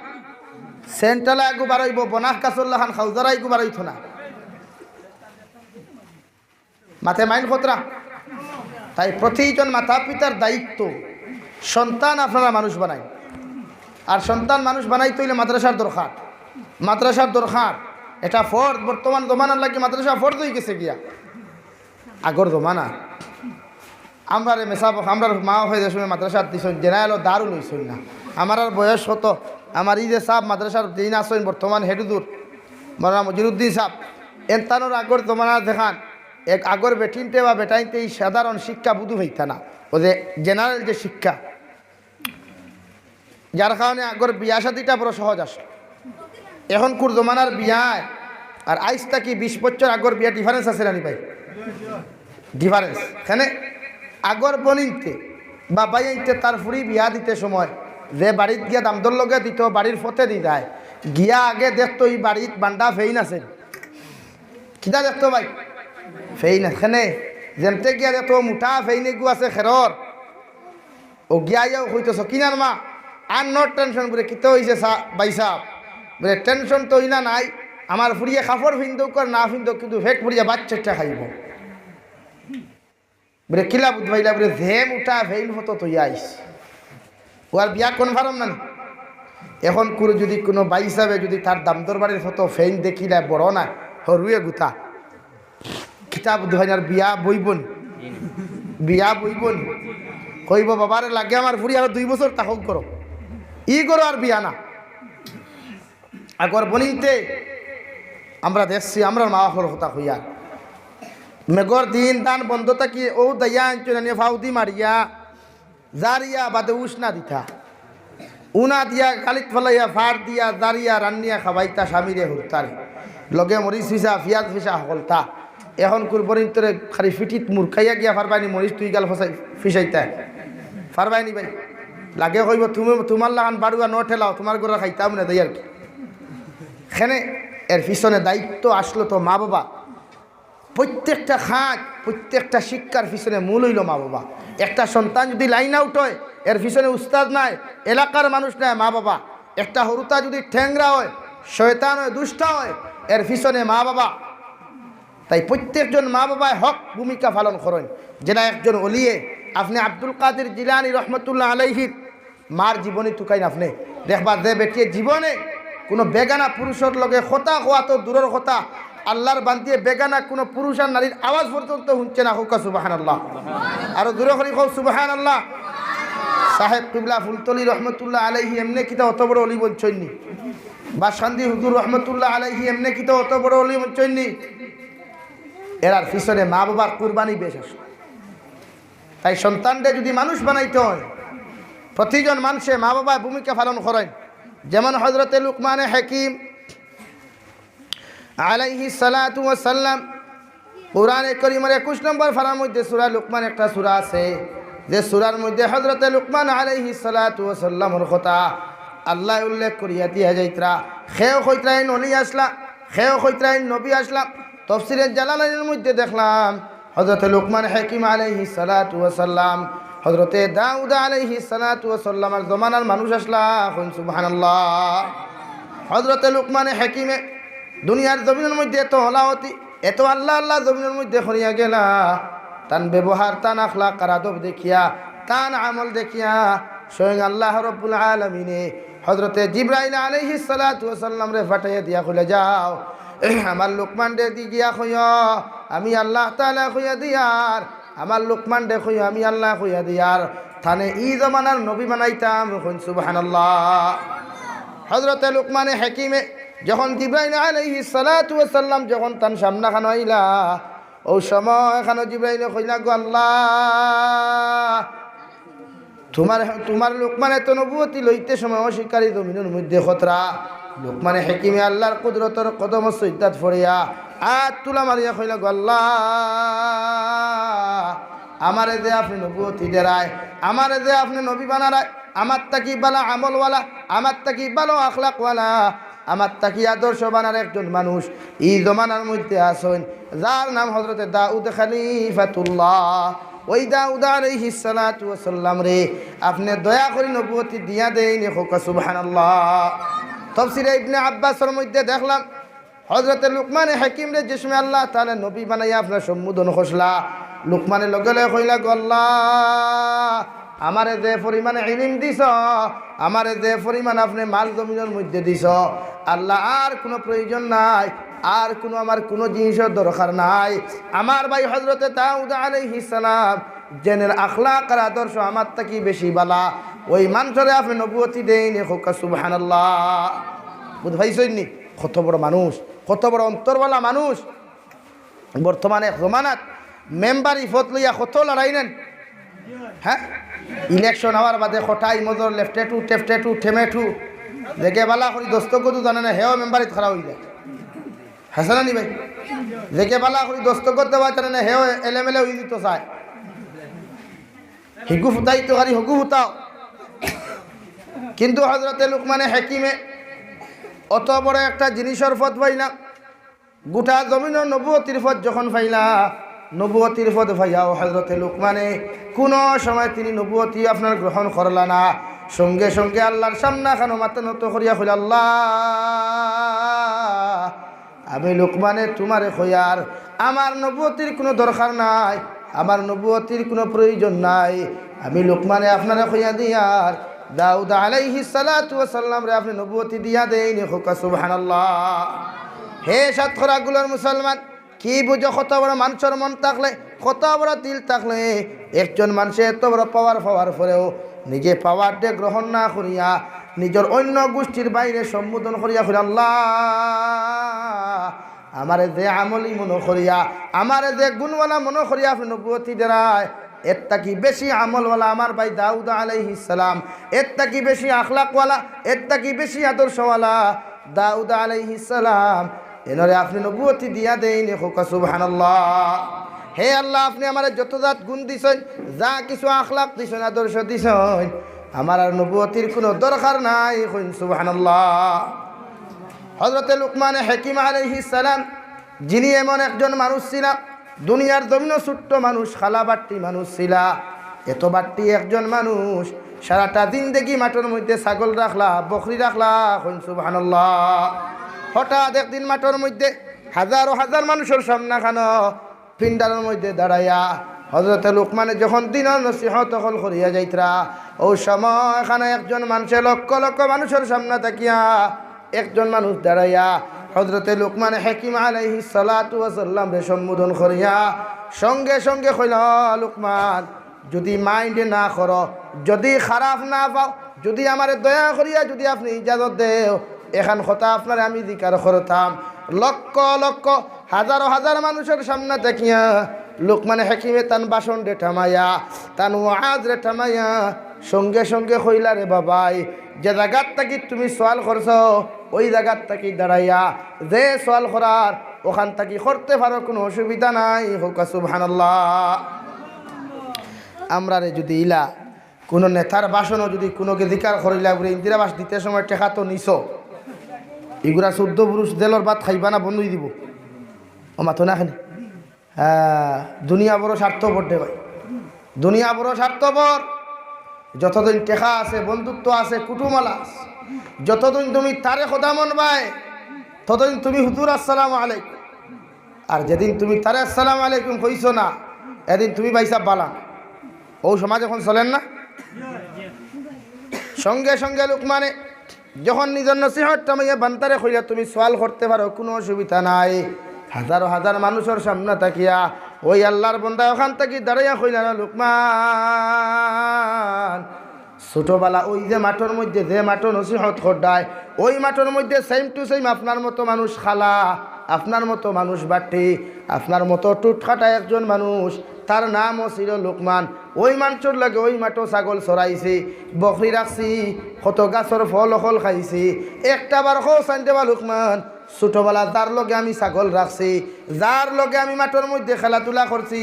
সেন্ট্রালে এগু বাড়াইব, বনাস কাসল্লা খান খাউজারা এগু বাড়াইত না। মাথে মাইন খতরা। তাই প্রতিজন মাতা পিতার দায়িত্ব সন্তান আপনারা মানুষ বানায়। আর সন্তান মানুষ বানাইতে হইলে মাদ্রাসার দরকার, মাদ্রাসার দরকার। এটা ফর্দ, বর্তমান জমানার লাগে মাদ্রাসা ফর্দ হয়ে গেছে গিয়া। আগর জমানা আমরা মেসাব আমরা মা হয়ে যে সময় মাদ্রাসার দিস জেনারেল দারু লইছই না। আমার আর বয়স হত, আমার এই যে সাহ মাদ্রাসার দিন আসেন বর্তমান হেডুদুর মৌলানা মজিরুদ্দিন সাহ, এনতানোর আগর জমানার দেখান এক আগর বেটিনতে বা বেটাইনতে এই সাধারণ শিক্ষা বুধু হইতা না, ও যে জেনারেল যে শিক্ষা, যার কারণে আগর বিয়া শাদিটা বড় সহজ আসে। এখন কুর জমানার বিয়ায় আর আইস থাকি 20 বছর আগর বিয়া ডিফারেন্স আছে রানি ভাই, ডিফারেন্স। এখানে আগর বনিনতে বা বাইনতে তার ফুরি বিয়া দিতে সময় যে বাড়িত গিয়া দামদর লগে দিত, বাড়ির ফতে দি যায় গিয়া আগে দেখতো এই বাড়িত বান্ডা ফেইন আছে, কিতা দেখতো ভাই? ফেইন। এখানে যেমতে গিয়া দেখতো মুঠা ফেইনে গু আছে খেরর, ও গিয়াও হইতেছ কিনার মা আর নট টেনশন করে কিতে হয়েছে ভাই সাহ বলে টেনশন তো ইনা নাই, আমার ফুরিয়ে কাপড় ফিন্দুক আর না ফিন্দুক কিন্তু ফেট ফুরিয়ে বাচ্চাটা খাইব বলে কিলা বুধবাইলা বলে ধেম উঠা ভেইন হতো তো আইস ও আর বিয়া কনফার্ম না। এখন করে যদি কোনো বাই হিসাবে যদি তার দামদর বাড়ির হতো ফেইন দেখিলে বড় না হরুয়ে গুতা কিতাব বুধবাইনার বিয়া বইবন, বিয়া বইবন কইব বাবার লাগে আমার ফুরি আর 2 বছর তাহক করো ই করো আর বিয়া না। আগর বনিতে আমরা দেখছি আমরা মা বাবার কথা হইয়া মেঘর দিন দান বন্ধ থাকি ও দাইয়া আনচুনানি ফাউদি মারিয়া জারিয়া বাদে উষ্ণা দিতা, উনা দিয়া কালিত ফলাইয়া ফার দিয়া জারিয়া রান্নিয়া খাবাইতা স্বামীরে হুরতারে লগে মরিচ ফিসা পিঁয়াজ ফিসা হলতা। এখন কুরবরিন তোরে খালি ফিটিত মুরখাইয়া গিয়া ফারবাইনি মরিচ তুই গাল ফসাই ফিসাইতা ফারবাইনি ভাই লাগে কইব তুমি তোমার লাগান বাড়ুয়া ন ঠেলাও তোমার ঘরে খাইতাম না দেয় আর কি। এখানে এর পিছনে দায়িত্ব আসলো তো মা বাবা। প্রত্যেকটা খাত প্রত্যেকটা শিক্ষার পিছনে মূল হইল মা বাবা। একটা সন্তান যদি লাইন আউট হয় এর পিছনে উস্তাদ নাই, এলাকার মানুষ নাই, মা বাবা। একটা হরুতা যদি ঠ্যাংরা হয়, শয়তান হয়, দুষ্ট হয়, এর পিছনে মা বাবা। তাই প্রত্যেকজন মা বাবায় হক ভূমিকা পালন করেন। যেটা একজন অলিয়ে আপনি আব্দুল কাদের জিলানী রহমতুল্লাহ আলাইহির মার জীবনী টুকাইন আপনি দেখবা যে বেটিয়ে জীবনে কোনো বেগানা পুরুষের লগে কথা হওয়া তো দূরের কথা, আল্লাহর বান্দিয়ে বেগানা কোনো পুরুষ আর নারীর আওয়াজ পর্যন্ত শুনছে না। হোক সুবহানাল্লাহ, আরো দূরে করি হোক সুবহানাল্লাহ। সাহেব কিবলা ফুলতলি রহমতুল্লাহ আলাইহি এমনি কিতা অত বড় অলি বলছইনি, বা শান্তি হুজুর রহমতুল্লাহ আলাইহি এমনি কিতা অত বড় অলি বলছইনি। এরার পিছনে মা বাবার কুরবানি বেশ আসে। তাই সন্তানদের যদি মানুষ বানাইতে হয় প্রতিজন মানুষে মা বাবার ভূমিকা পালন করেন। যেমন হযরতে লুকমান হাকিম আলাইহিস সালাতু ওয়াস সালাম কোরআনে কারীমের 21 নম্বর পারার মধ্যে সূরা লুকমান একটা সূরা আছে, যে সূরার মধ্যে হযরতে লুকমান আলাইহিস সালাতু ওয়াস সালামের কথা আল্লাহ উল্লেখ করিয়া দিয়া যাইতরা। খেও কইতরাইন অলি আসলা, খেও কইতরাইন নবী আসলা। তাফসীরে জালালাইনের মধ্যে দেখলাম হযরত লুকমান হাকিম আলাইহিস সালাতু ওয়াস সালাম, হযরতে দাউদ আলাইহিস সালাতু ওয়াস সালামের জমানার মানুষ আসলা, সুবহানাল্লাহ। হযরতে লুকমান হাকিমে দুনিয়ার জমিনের মধ্যে এত হলাওতি, এত আল্লাহ আল্লাহ জমিনের মধ্যে করিয়া গেলা, তান ব্যবহার, তান আখলাক আর আদব দেখিয়া, তান আমল দেখিয়া স্বয়ং আল্লাহ রাব্বুল আলামিনে হযরতে জিবরাইল আলাইহিস সালাতু ওয়াস সালাম রে ফাটাইয়া দিয়া কইলা, যাও আমার লুকমান ডে দি গিয়া কইয়া আমি আল্লাহ তাআলা কইয়া দিয়ার, আমার লুকমান ডে কইয়া আমি আল্লাহ কইয়া দিয়ার, থানে ই জমানার নবী বানাইতাম। সুবহানাল্লাহ। হযরতে লুকমানে হাকিমে যখন জিবরাইল আলাইহিস সালাতু ওয়াস সালাম যখন তান সামনা খান আইলা, ও সময় এখানে জিবরাইল কইলা, গো আল্লাহ, তোমার লুকমানে তো নবুয়তি লইতে সময় অস্বীকারী জমিনের মধ্যে খতরা। লুকমানে হাকিমে আল্লাহর কুদরতের কদম সজদাত ফরিয়া আত তুলা মারিয়া কইলা, গো আল্লাহ, আমারে যে আপনি নবুয়তি দেরায়, আমারে যে আপনি নবী বানারায়, আমার তাকি বালা আমলওয়ালা, আমার তাকি ভালো আখলাকওয়ালা, আমার তাকি আদর্শ বানার একজন মানুষ এই জমানার মধ্যে আসেন, যার নাম হযরতে দাউদ খলিফাতুল্লাহ। ওই দাউদ আলাইহিস সালাতু ওয়াস সালাম রে আপনি দয়া করে নবুয়তি দিয়া দেন। সুবহানাল্লাহ। তাফসীরে ইবনে আব্বাসের মধ্যে দেখলাম হযরতে লুকমান হাকিম রে যে সময় আল্লাহ তাআলা নবী বানাইয়া আপনার সম্বোধন করলা, লুকমানের লগে লগে কইলা, গো আল্লাহ, আমারে যে পরিমাণে ইলম দিছ, আমারে যে পরিমাণ আপনি মাল জমিনের মধ্যে দিছ, আল্লাহ আর কোনো প্রয়োজন নাই, আর কোনো আমার কোনো জিনিসের দরকার নাই। আমার ভাই হযরতে দাউদ আলাইহিস সালাম জেনের আখলাক আর আদর্শ আমার থেকে বেশি বালা, ওই মানুষরে আপনি নবুয়তি দেন। সুবহানাল্লাহ। বুঝ ভাইছনি কত বড় মানুষ, কত বড় অন্তরওয়ালা মানুষ। বর্তমানে জমানাত মেম্বার ইফত লইয়া কত লড়াই নেন। হ্যাঁ, ইলেকশন হওয়ার বাদে খটাই মজর লেফটেটু টেফটেটু ঠেমেঠু দেখে বালা করি দস্তগতু জানে না, হেও মেম্বারিত খারাপ হয়ে যায়। হাসানা নি ভাই, দেখে বালা করি দস্তগত দেওয়া জানে না, হেও এলেমেলে হয়ে দিত চায়। হিগু ফুটাই তো খালি হগু ফুটাও। কিন্তু হযরতে লুকমানে হাকিমে অত বড় একটা জিনিসের পথ পাইলা, গোটা জমিনের নবুয়তির পথ যখন পাইলা, নবুয়তির পথ ভাইয়াও হযরতে লুকমানে কোনো সময় তিনি নবুয়তি আপনার গ্রহণ করলা না। সঙ্গে সঙ্গে আল্লাহর সামনা খানো মাথা নত করিয়া কইলা, আল্লাহ, আমি লুকমানে তোমারে কইয়ার আমার নবুয়তির কোনো দরকার নাই, আমার নবুয়তির কোনো প্রয়োজন নাই, আমি লুকমানে আপনারে কইয়া দিয়ার দাউদ আলাইহিস সালাতু ওয়াস সালাম রে আপনি নবুয়তি দিয়া দেন। সুবহানাল্লাহ। হে সাতখরাগুলোর মুসলমান, কি বুঝো কত বড় মানুষের মন থাকলে, কত বড় দিল থাকলে একজন মানুষের এত বড় পাওয়ার পাওয়ার পরেও নিজে পাওয়ারটা গ্রহণ না করিয়া নিজের অন্য গোষ্ঠীর বাইরে সম্বোধন করিয়া করিয়া, আল্লাহ, আমারে যে আমলি মনে করিয়া, আমারে যে গুণওয়ালা মনে করিয়া আপনি নবুয়তি দেরায়, এর তাকি বেশি আমলওয়ালা আমার ভাই দাউদ আলাইহিস সালাম, এর তাকি বেশি আখলাকওয়ালা, এর তাকি বেশি আদর্শওয়ালা দাউদ আলাইহিস সালাম, এনরে আপনি নবুয়তি দিয়া দেন। সুবহানাল্লাহ। হে আল্লাহ, আপনি আমার যত জাত গুণ দিছেন, যা কিছু আখলাক দিছেন, আদর্শ দিছেন, আমার আর নবুয়তির কোনো দরকার নাই। সুবহানাল্লাহ। হযরতে লুকমান হাকিম আলাইহিস সালাম যিনি এমন একজন মানুষ ছিলেন, দুনিয়ার জমিন ছোট্ট মানুষ, খালাবাট্টি মানুষ ছিল, এত বাট্টি একজন মানুষ, সারাটা জিন্দেগি মাঠের মধ্যে ছাগল রাখলা, বকরি রাখলা। সুবহানাল্লাহ। হঠাৎ একদিন মাঠের মধ্যে হাজারো হাজার মানুষের সামনা খানো পিন্ডারের মধ্যে দাঁড়াইয়া হযরতে লুকমানে যখন দিনের নসিহত হল করিয়া যাইতরা, ও সময় এখানে একজন মানুষে লক্ষ লক্ষ মানুষের সামনে তাকিয়া একজন মানুষ দাঁড়াইয়া হযরতে লুকমান হাকিম আলাইহিস সালাতু ওয়াস সালাম রে সম্বোধন করিয়া সঙ্গে সঙ্গে কইল, লুকমান, যদি মাইন্ডে না করো, যদি খারাপ না পাও, যদি আমার দয়া করিয়া যদি আপনি ইজাজত দেও, এখান কথা আপনার আমি জিকার করতাম। লক্ষ লক্ষ হাজারো হাজার মানুষের সামনে দেখিয়া লুকমান হাকিমে তান বাসন রে থামাইয়া, তান ওয়াজ রে থামাইয়া সঙ্গে সঙ্গে কইলা, রে বাবাই, যে জায়গার থাকি তুমি সোয়াল করছো, ওই জায়গার থাকি দাঁড়াইয়া যে সোয়াল করার ওখান থাকি করতে পারো, কোনো অসুবিধা নাই। সুবহানাল্লাহ। আমরা রে যদি ইলা কোনো নেতার বাসনও যদি কোনোকে জিকার করিলা, ইন্দিরাবাস দিতে সময় টেকা তো নিছ, এগুলা 14 পুরুষ দেলর ভাত খাইবা না বন্ধই দিব, ও মাথো না খানি দুনিয়া বড় স্বার্থপর দে ভাই, দুনিয়া বড় স্বার্থপর। যতদিন টেকা আছে, বন্ধুত্ব আছে, কুটুমালা আছে, যতদিন তুমি তারে খোদা মন ভাই, ততদিন তুমি হুজুর আসসালামু আলাইকুম। আর যেদিন তুমি তারে আসসালামু আলাইকুম কইছো না, এদিন তুমি ভাইসাব বালা। ও সমাজ এখন চলেন না। সঙ্গে সঙ্গে লোকমানে যখন নিজের নসিহত টামাইয়া বান্তারে কইলা তুমি সওয়াল করতে পারো, কোনো অসুবিধা নাই। হাজার হাজার মানুষের সামনে তাকিয়া ওই আল্লাহর বান্দা ওখান থেকে দাঁড়াইয়া কইলা লোকমান, ছোটবেলা ওই যে মাঠের মধ্যে যে মাঠের নসিহত করডায়, ওই মাঠের মধ্যে সেম টু সেম আপনার মতো মানুষ খালা, আপনার মতো মানুষ বাটি, আপনার মতো টুটখাটা একজন মানুষ, তার নামও ছিল লোকমান। ওই মানুষের লাগে ওই মাঠও ছাগল চড়াইছি, বকরি রাখছি, কত গাছের ফল অকল খাইছি। একটা বার খাইতে বা লোকমান, ছোটবেলা যার লগে আমি ছাগল রাখছি, যার লগে আমি মাঠের মধ্যে খেলাধুলা করছি,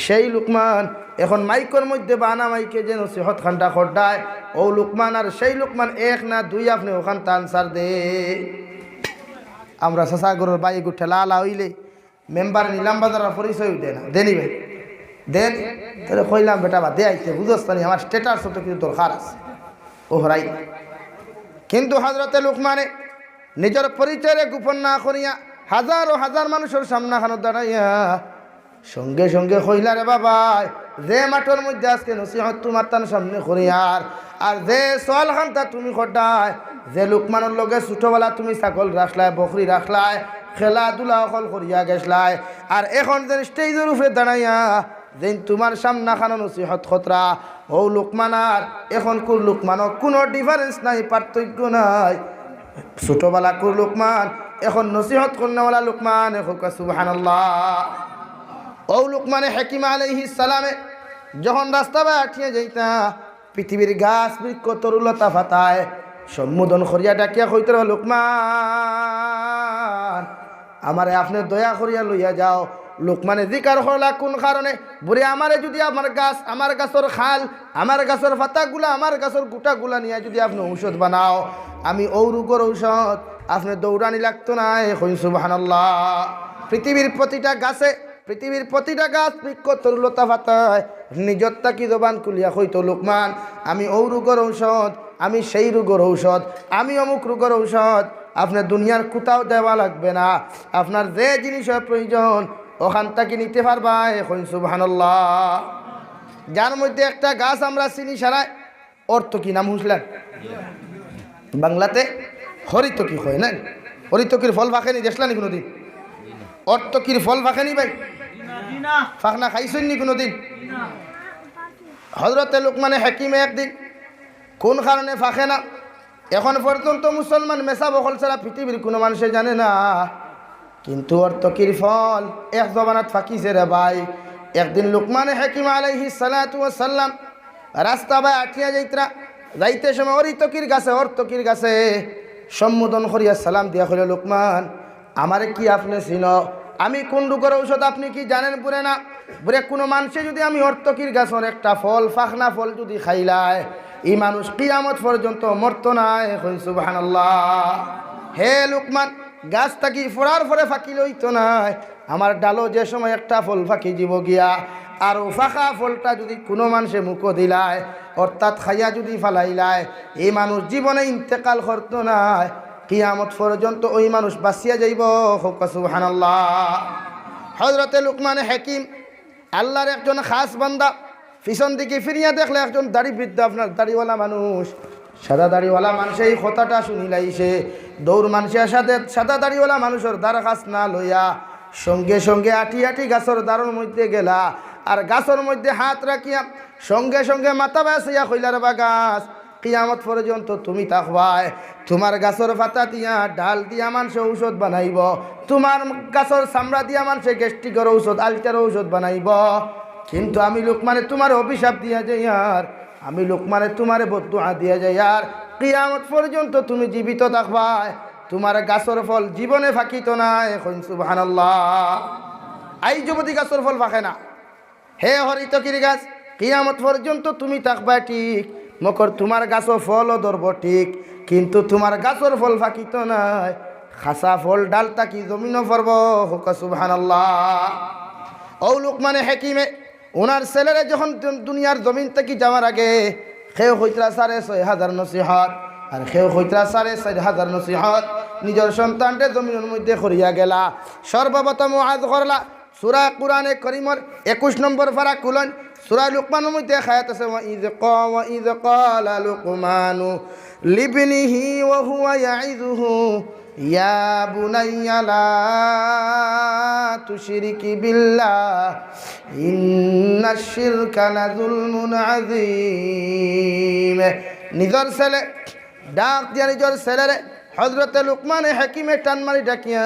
সেই লোকমান এখন মাইকের মধ্যে বানা মাইকে যে নসিহত খান্ডা খড্ডায়, ও লোকমান আর সেই লোকমান এক না দুই, আপনি ওখান আনসার দে। আমরা সাসাগরের বাইক উঠে লালা হইলে মেম্বার নিলাম বাজার পরিচয় দেয় না, দেনি ভাই দেন। তাহলে কইলাম বেটা বা দে আইতে বুঝস্তানি, আমার স্টেটাস তো কিছু দরকার আছে, ও হরাই। কিন্তু হজরতে লোকমানে নিজের পরিচয়ে গোপন না করিয়া হাজার ও হাজার মানুষের সামনে খানো দাঁড়াইয়া সঙ্গে সঙ্গে কইলা রে বাবা, যে মাঠের মধ্যে আজকে নসিহত তোমার তার সামনে করিয়ার, আর যে সওয়াল খানটা তুমি খড্ডায়, যে লোকমানের লগে ছোটবেলা তুমি ছাগল রাখলাই, বকরি রাখলাই, খেলাধুলা অকল করিয়া গেছলাই, আর এখন যে স্টেজের উপরে দাঁড়াইয়া যেন তোমার সামনা খানো নসিহত খতরা, ও লোকমানার এখন কোন লোকমানও কোনো ডিফারেন্স নাই, পার্থক্য নাই। ছোটবেলা কোন লোকমান, এখন নসিহত করনেওয়ালা লোকমান, এখন সুবহানাল্লাহ। ও লোকমানে হাকিম আলাইহিস সালামে যখন রাস্তা বা আঠিয়ে যাইতা, পৃথিবীর গাছ বৃক্ষ তরুলতা ফাতায় সম্বোধন করিয়া ডাকিয়া কইতে লোকমান, আমারে আপনি দয়া করিয়া লইয়া যাও। লোকমানে জিকার করলা কোন কারণে, বুড়ি আমারে যদি আমার গাছ, আমার গাছের খাল, আমার গাছের পাতাগুলা, আমার গাছের গুটাগুলা নিয়ে যদি আপনি ঔষধ বানাও, আমি ও রোগের ঔষধ আপনি দৌড়ানি লাগতো না। এখন সুবহানাল্লাহ। পৃথিবীর প্রতিটা গাছে, পৃথিবীর প্রতিটা গাছ বৃক্ষ তরুলতা পাতায় নিজরটা কি জবান খুলিয়া হইতো লোকমান, আমি ও রোগের ঔষধ, আমি সেই রোগের ঔষধ, আমি অমুক রোগের ঔষধ আপনার দুনিয়ার কোথাও দেওয়া লাগবে না, আপনার যে জিনিসের প্রয়োজন ওখান থেকে নিতে পারবা। এখন সুবহানাল্লাহ। যার মধ্যে একটা গাছ আমরা চিনি সারাই, অর্থ কি নাম বুঝলেন? বাংলাতে হরিতকি হয় না, হরিতকির ফল ফাঁকেনি দেখলানি কোনোদিন? অর্থকির ফল ফাঁকেনি ভাই? ফাঁকনা খাইছেন নি কোনোদিন? হজরতে লোকমানে হাকিমে একদিন কোন কারণে ফাঁকে না, এখন পর্যন্ত মুসলমান মেসা বকল ছাড়া পৃথিবীর কোনো মানুষে জানে না, কিন্তু অর্থকির ফল এক জবানাত ফাঁকিছে রে ভাই। একদিন লোকমানে হাকিম আলাইহিস সালাতু ওয়াস সালাম রাস্তা বাই আঠিয়া যাইতে সময় অর্থকির গাছে সম্বোধন করিয়া সালাম দিয়া কইল, লোকমান আমারে কি আপনি চিন? আমি কোন রোগের ঔষধ আপনি কি জানেন? পুরে না বলে কোনো মানুষে যদি আমি অর্থকির গাছের একটা ফল, ফাঁকনা ফল যদি খাইলায়, এই মানুষ কিয়ামত পর্যন্ত মরতো না। এখন সুবহানাল্লাহ। হে লোকমান, গাছটা কি ফোড়ার পরে ফাঁকি লইতো না? আমার ডালো যে সময় একটা ফল ফাঁকি জীব গিয়া, আর ও ফাঁকা ফলটা যদি কোনো মানুষে মুখো দিলায়, অর্থাৎ খাইয়া যদি ফালাইলায়, এই মানুষ জীবনে ইন্তেকাল করতো না, কিয়ামত পর্যন্ত ওই মানুষ বাঁচিয়া যাইব। সুবহানাল্লাহ। হযরতে লোকমান হাকিম আল্লাহর একজন খাস বান্দা, পিছন দিকে ফিরিয়া দেখলে একজন দাড়ি বৃদ্ধ, আপনার দাড়িওয়ালা মানুষ, সাদা দাড়িওয়ালা মানুষ এই কথাটা শুনিলাইছে। দৌড় মানুষের সাথে সাদা দাড়িওয়ালা মানুষের দ্বার কাছ না লইয়া সঙ্গে সঙ্গে আটি আটি গাছের দ্বারের মধ্যে গেলা, আর গাছের মধ্যে হাত রাখিয়া সঙ্গে সঙ্গে মাথা বেসিয়া কইলার বা গাছ, কিয়ামত পর্যন্ত তুমি থাকবাই, তোমার গাছের পাতা দিয়া ডাল দিয়া মানুষ ঔষধ বানাইব, তোমার গাছের চামড়া দিয়া মানুষে গ্যাস্ট্রিকের ঔষধ, আলচার ঔষধ বানাইব, কিন্তু আমি লোকমানে তোমার অভিশাপ দিয়া যাই, আর আমি লোকমানে তোমার বদদুয়া দিয়া যাই, আর কিয়ামত পর্যন্ত তুমি জীবিত থাকবাই, তোমার গাছের ফল জীবনে ফাঁকিত না। এখন সুবহানাল্লাহ। এই যুবতী গাছের ফল ফাঁকে না, হে হরিতকির গাছ, কিয়ামত পর্যন্ত তুমি থাকবা ঠিক, মকর তোমার গাছের ফলও ধরব ঠিক, কিন্তু তোমার গাছের ফল ফাঁকিত নাই, খাসা ফল ডালটা কি জমিনও পড়ব। সুবহানাল্লাহ। ও লুকমানে হাকিমে ওনার ছেলেরা যখন দুনিয়ার জমিন থেকে যাওয়ার আগে খেয়ে হইতরা 6,500 নসিহত আর খেয়ে হইতরা 4,500 নসিহত নিজের সন্তানকে জমিনের মধ্যে করিয়া গেলা। সর্বপ্রথম ওয়াজ করলা সূরা কুরআনে কারীমের 21 নম্বর পারা খুলন সূরা লুকমানের মধ্যে আয়াত আছে ওয়া ইয ক্বালা লুকমানু লিবনিহি ওয়া হুয়া ইয়াইযুহু ইয়া বুনাইয়া লা তুশরিকি বিল্লাহ ইন্নাশ শিরকা লাযুলমুন আযীম। নিজের ছেলে ডাক দিয়া নিজের ছেলেরে হযরতে লুকমানে হাকিমে টান মারি ডাকিয়া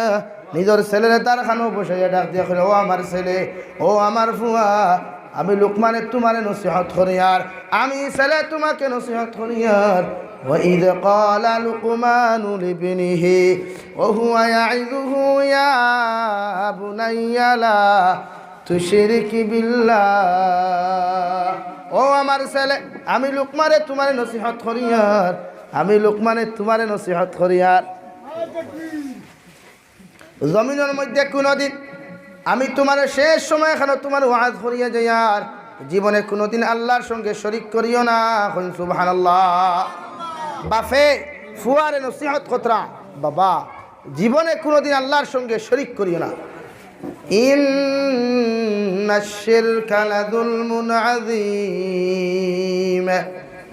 নিজের ছেলেরে দারখানো বসাইয়া ডাক দিয়া কইল ও আমার ছেলে ও আমার ফুয়া আমি লুকমানে তোমারে নসিহত করি আর আমি ছেলে তোমাকে নসিহত করি আর وَإِذْ قَالَ لُقْمَانُ لِابْنِهِ وَهُوَ يَعِظُهُ يَا بُنَيَّ لَا تُشْرِكْ بِاللَّهِ ও আমার ছেলে আমি লুকমানে তোমারে নসিহত করি আর আমি লুকমানে তোমারে নসিহত করি আর জমিনের মধ্যে কোনদিন আমি তোমার শেষ সময় এখানে তোমার ওয়াজ করিয়া যাই আর জীবনে কোনোদিন আল্লাহর সঙ্গে শরীক করিও না। সুবহানাল্লাহ। বাফে ফুয়ারে নসিহত কতরা বাবা জীবনে কোনোদিন আল্লাহর সঙ্গে শরীক করিও না। ইন্নাশ শিরকা লাযুলমুন আযীম।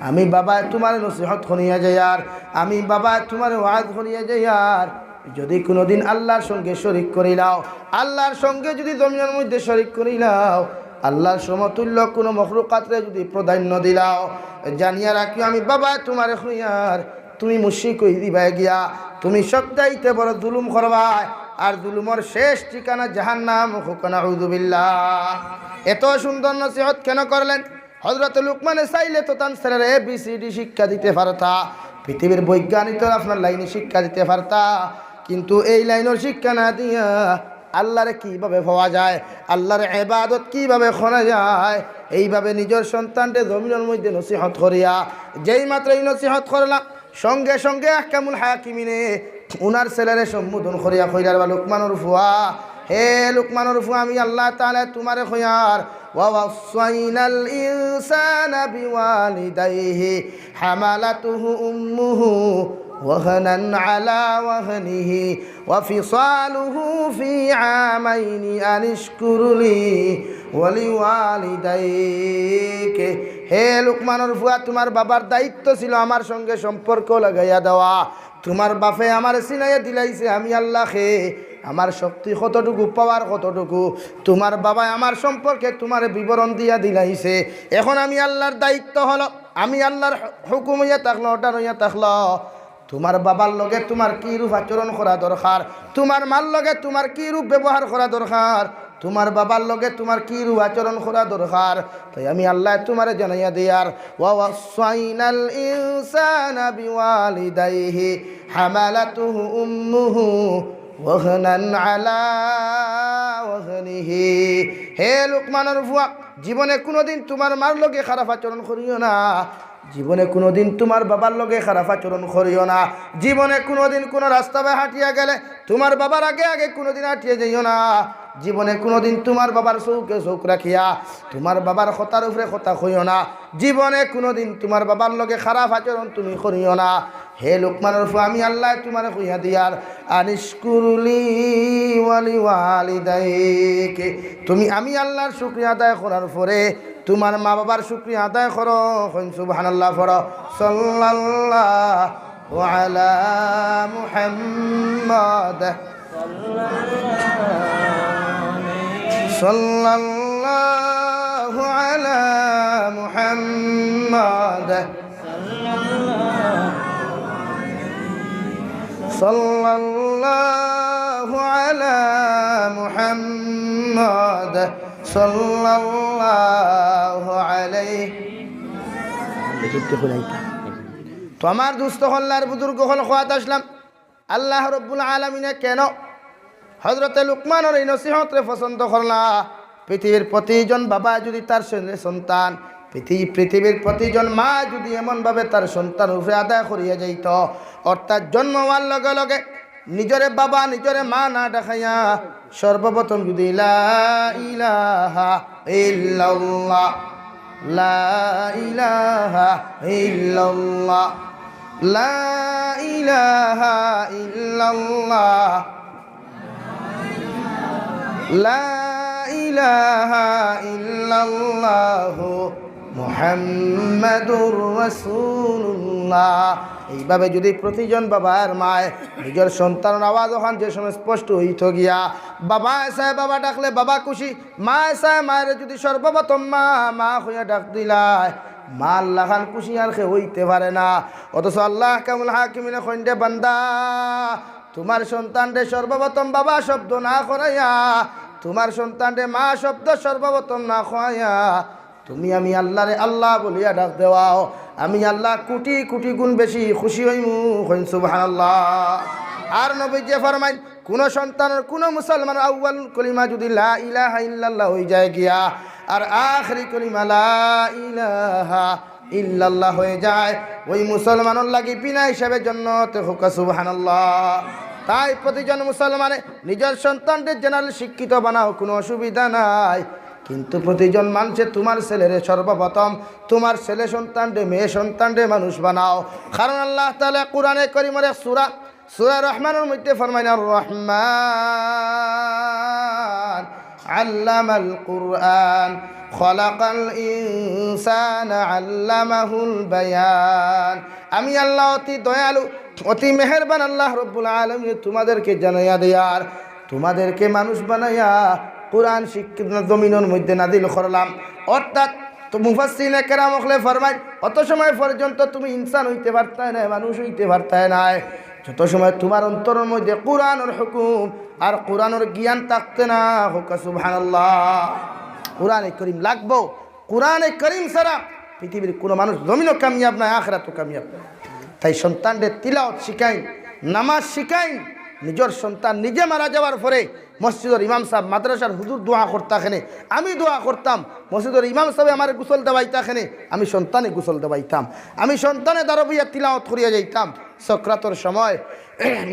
আমি বাবা তোমার নসিহত করিয়া যাই আর আমি বাবা তোমার ওয়াজ করিয়া যাই আর যদি কোনোদিন আল্লাহর সঙ্গে শরীক করিলাও আল্লাহর সঙ্গে যদি জমিনের মধ্যে শরীক করিলাও আল্লাহর সমতুল্য কোনো মখলুকাতরে যদি প্রাধান্য দিলাও জানিয়া রাখি আমি বাবা তোমার হইয়ার তুমি মুশরিক হই দিবা গিয়া তুমি সবচাইতে বড় জুলুম করবা আর জুলুমের শেষ ঠিকানা জাহান্নাম। নাউযু বিল্লাহ। এত সুন্দর নসিহত কেন করলেন? হযরত লুকমানে চাইলে তো তার ছেলেরে ABCD শিক্ষা দিতে পারতা, পৃথিবীর বৈজ্ঞানিকরা আপনার লাইনে শিক্ষা দিতে পারতা, কিন্তু এই লাইনের শিক্ষা না দিয়া আল্লাহরে কিভাবে পাওয়া যায়, আল্লাহর ইবাদত কিভাবে করা যায়, এইভাবে নিজের সন্তানকে জমিনের মধ্যে নসিহত করিয়া যেই মাত্র এই নসিহত করলাম সঙ্গে সঙ্গে আহকামুল হাকিমিনে উনার ছেলেরে সম্বোধন করিয়া কইলার বা লুকমানুর ফুয়া হে লুকমানুর ফুয়া আমি আল্লাহ তাআলা তোমারে কইয়ার ওয়া ওয়াসাইনাল ইনসানা বিওয়ালিদাইহি হামালাতুহু উম্মুহু وهنا على وهنه وفصاله في عامين أن اشكر لي ولوالديك। হে লুকমানের ফুয়া তোমার বাবার দায়িত্ব ছিল আমার সঙ্গে সম্পর্ক লাগাইয়া দেওয়া। তোমার বাপে আমার সিনাইয়া দিলাইছে আমি আল্লাহকে আমার শক্তি কতটুকু পাওয়ার কতটুকু তোমার বাবা আমার সম্পর্কে তোমার বিবরণ দিয়া দিলাইছে। এখন আমি আল্লাহর দায়িত্ব হলো আমি আল্লাহর হুকুম হইয়া থাকলো অর্ডার হইয়া থাকলো তোমার বাবার লগে তোমার কি রূপ আচরণ করা দরকার, তোমার মার লগে তোমার কি রূপ ব্যবহার করা দরকার, তোমার বাবার লগে তোমার কি রূপ আচরণ করা দরকার, তাই আমি আল্লাহ তোমারে জানাইয়া দিয়ার ওয়া ওয়াসাইনাল ইনসানা বিওয়ালিদাইহি হামালাতুহু উম্মুহু ওয়াহনান আলা ওয়াহনিহি। হে লুকমানের ফুয়া জীবনে কোনোদিন তোমার মার লগে খারাপ আচরণ করিও না, জীবনে কোনোদিন তোমার বাবার লগে খারাপ আচরণ করিও না, জীবনে কোনোদিন কোনো রাস্তায় হাঁটিয়া গেলে তোমার বাবার আগে আগে কোনোদিন হাঁটিয়ে যাইও না, জীবনে কোনোদিন তোমার বাবার চৌকে চৌক রাখিয়া তোমার বাবার কথার উপরে কথা কইও না, জীবনে কোনোদিন তোমার বাবার লগে খারাপ আচরণ তুমি করিও না। হে লুকমানের ফুয়া আমি আল্লাহ তোমার কইয়া দিয়ার আনিশকুরুলি ওয়ালিওয়ালিদাইক তুমি আমি আল্লাহর শুকরিয়া আদায় করার পরে তোমার মা বাবার শুকরিয়া আদায় করো। সুবহানাল্লাহ পড়ো। সাল্লাল্লাহু আলা মুহাম্মাদ সাল্লাল্লাহু আলা মুহাম্মাদ সাল্লাল্লাহু আলা মুহাম্মাদ সাল্লাল্লাহু আলাইহি। তো আমার দুস্থ হল্লার বুজুর্গ হল খোয়াত আসলাম আল্লাহ রব্বুল আলামিনে কেন হযরতে লুকমানের এই নসিহতরে পছন্দ করলা? পৃথিবীর প্রতিজন বাবা যদি তার সন্তান পৃথিবীর প্রতিজন মা যদি এমনভাবে তার সন্তান উপরে আদায় করিয়া যাইত, অর্থাৎ জন্ম হওয়ার লগে লগে নিজরে বাবা নিজরে মা না ডাকাইয়া সর্বপ্রথম যদি লা ইলাহা ইল্লাল্লাহ লা ইলাহা ইল্লাল্লাহ লা ইলাহা ইল্লাল্লাহ লা ইলাহা ইল্লাল্লাহ মুহাম্মাদুর রাসূলুল্লাহ এইভাবে যদি প্রতিজন বাবার মায় নিজের সন্তানের আওয়াজ ওখান যে সময় স্পষ্ট হইত গিয়া বাবা এসে বাবা ডাকলে বাবা খুশি মা এসে মায়ের যদি সর্বপ্রথম মা মা হইয়া ডাক দিলায় মা আল্লাহ খান খুশি আর খে হইতে পারে না। অথচ আল্লাহ কামুল হাকিমিনে খন্ডে বান্দা তোমার সন্তানরে সর্বপ্রথম বাবা শব্দ না করাইয়া তোমার সন্তানরে মা শব্দ সর্বপ্রথম না খোয়াইয়া তুমি আমি আল্লাহরে আল্লাহ বলিয়া ডাক দেওয়াও আমি আল্লাহ কোটি কোটি গুণ বেশি খুশি হইমু হইন সুবহানাল্লাহ। আর নবী যে ফরমাইন কোন সন্তানের কোন মুসলমান আউয়াল কলিমা যদি লা ইলাহা ইল্লাল্লাহ হয়ে যায় গিয়া আর আখরি কলিমা লা ইলাহা ইল্লাল্লাহ হয়ে যায় ওই মুসলমানের লাগি বিনা হিসাবে জান্নাতে হোক সুবহানাল্লাহ। তাই প্রতিজন মুসলমানে নিজের সন্তানদের জেনারেল শিক্ষিত বানাও কোনো অসুবিধা নাই, কিন্তু প্রতিজন মানুষে তোমার ছেলেরে সর্বপ্রথম তোমার ছেলে সন্তানরে মেয়ে সন্তানরে মানুষ বানাও। কারণ আল্লাহ তাআলা কোরআনে কারীমের সূরা রহমানের মধ্যে ফরমায় আর রহমান আল্লামাল কুরআন খলাকাল ইনসানা আল্লামাহুল বায়ান। আমি আল্লাহ অতি দয়ালু অতি মেহেরবান আল্লাহ রব্বুল আলামিন তোমাদেরকে জানাইয়া দেয়ার তোমাদেরকে মানুষ বানাইয়া কোরআন শিক্ষিত জমিনের মধ্যে নাজিল করলাম। অর্থাৎ তো মুফাসসিরিনে কেরাম হলে ফরমায় অত সময় পর্যন্ত তুমি ইনসান হইতে পারতাই না, মানুষ হইতে পারতাই না, যত সময় তোমার অন্তরের মধ্যে কোরআনের হুকুম আর কোরআনের জ্ঞান থাকতে না হোক সুবহানাল্লাহ। কোরআনে করিম লাগবো, কোরআনে করিম ছাড়া পৃথিবীর কোনো মানুষ জমিনও কামিয়াব নয়, আখিরাতও কামিয়াব নয়। তাই সন্তানদের তিলাওয়াত শিখাইন, নামাজ শিখাইন। নিজের সন্তান নিজে মারা যাওয়ার পরে মসজিদের ইমাম সাহেব মাদ্রাসার হুজুর দোয়া করতাখানে আমি দোয়া করতাম, মসজিদের ইমাম সাহেব আমার গোসল দেওয়াইতাখানে আমি সন্তানে গোসল দেওয়াইতাম, আমি সন্তানে দারবিয়া তিলাওয়াত করিয়া যাইতাম। সক্রাতর সময়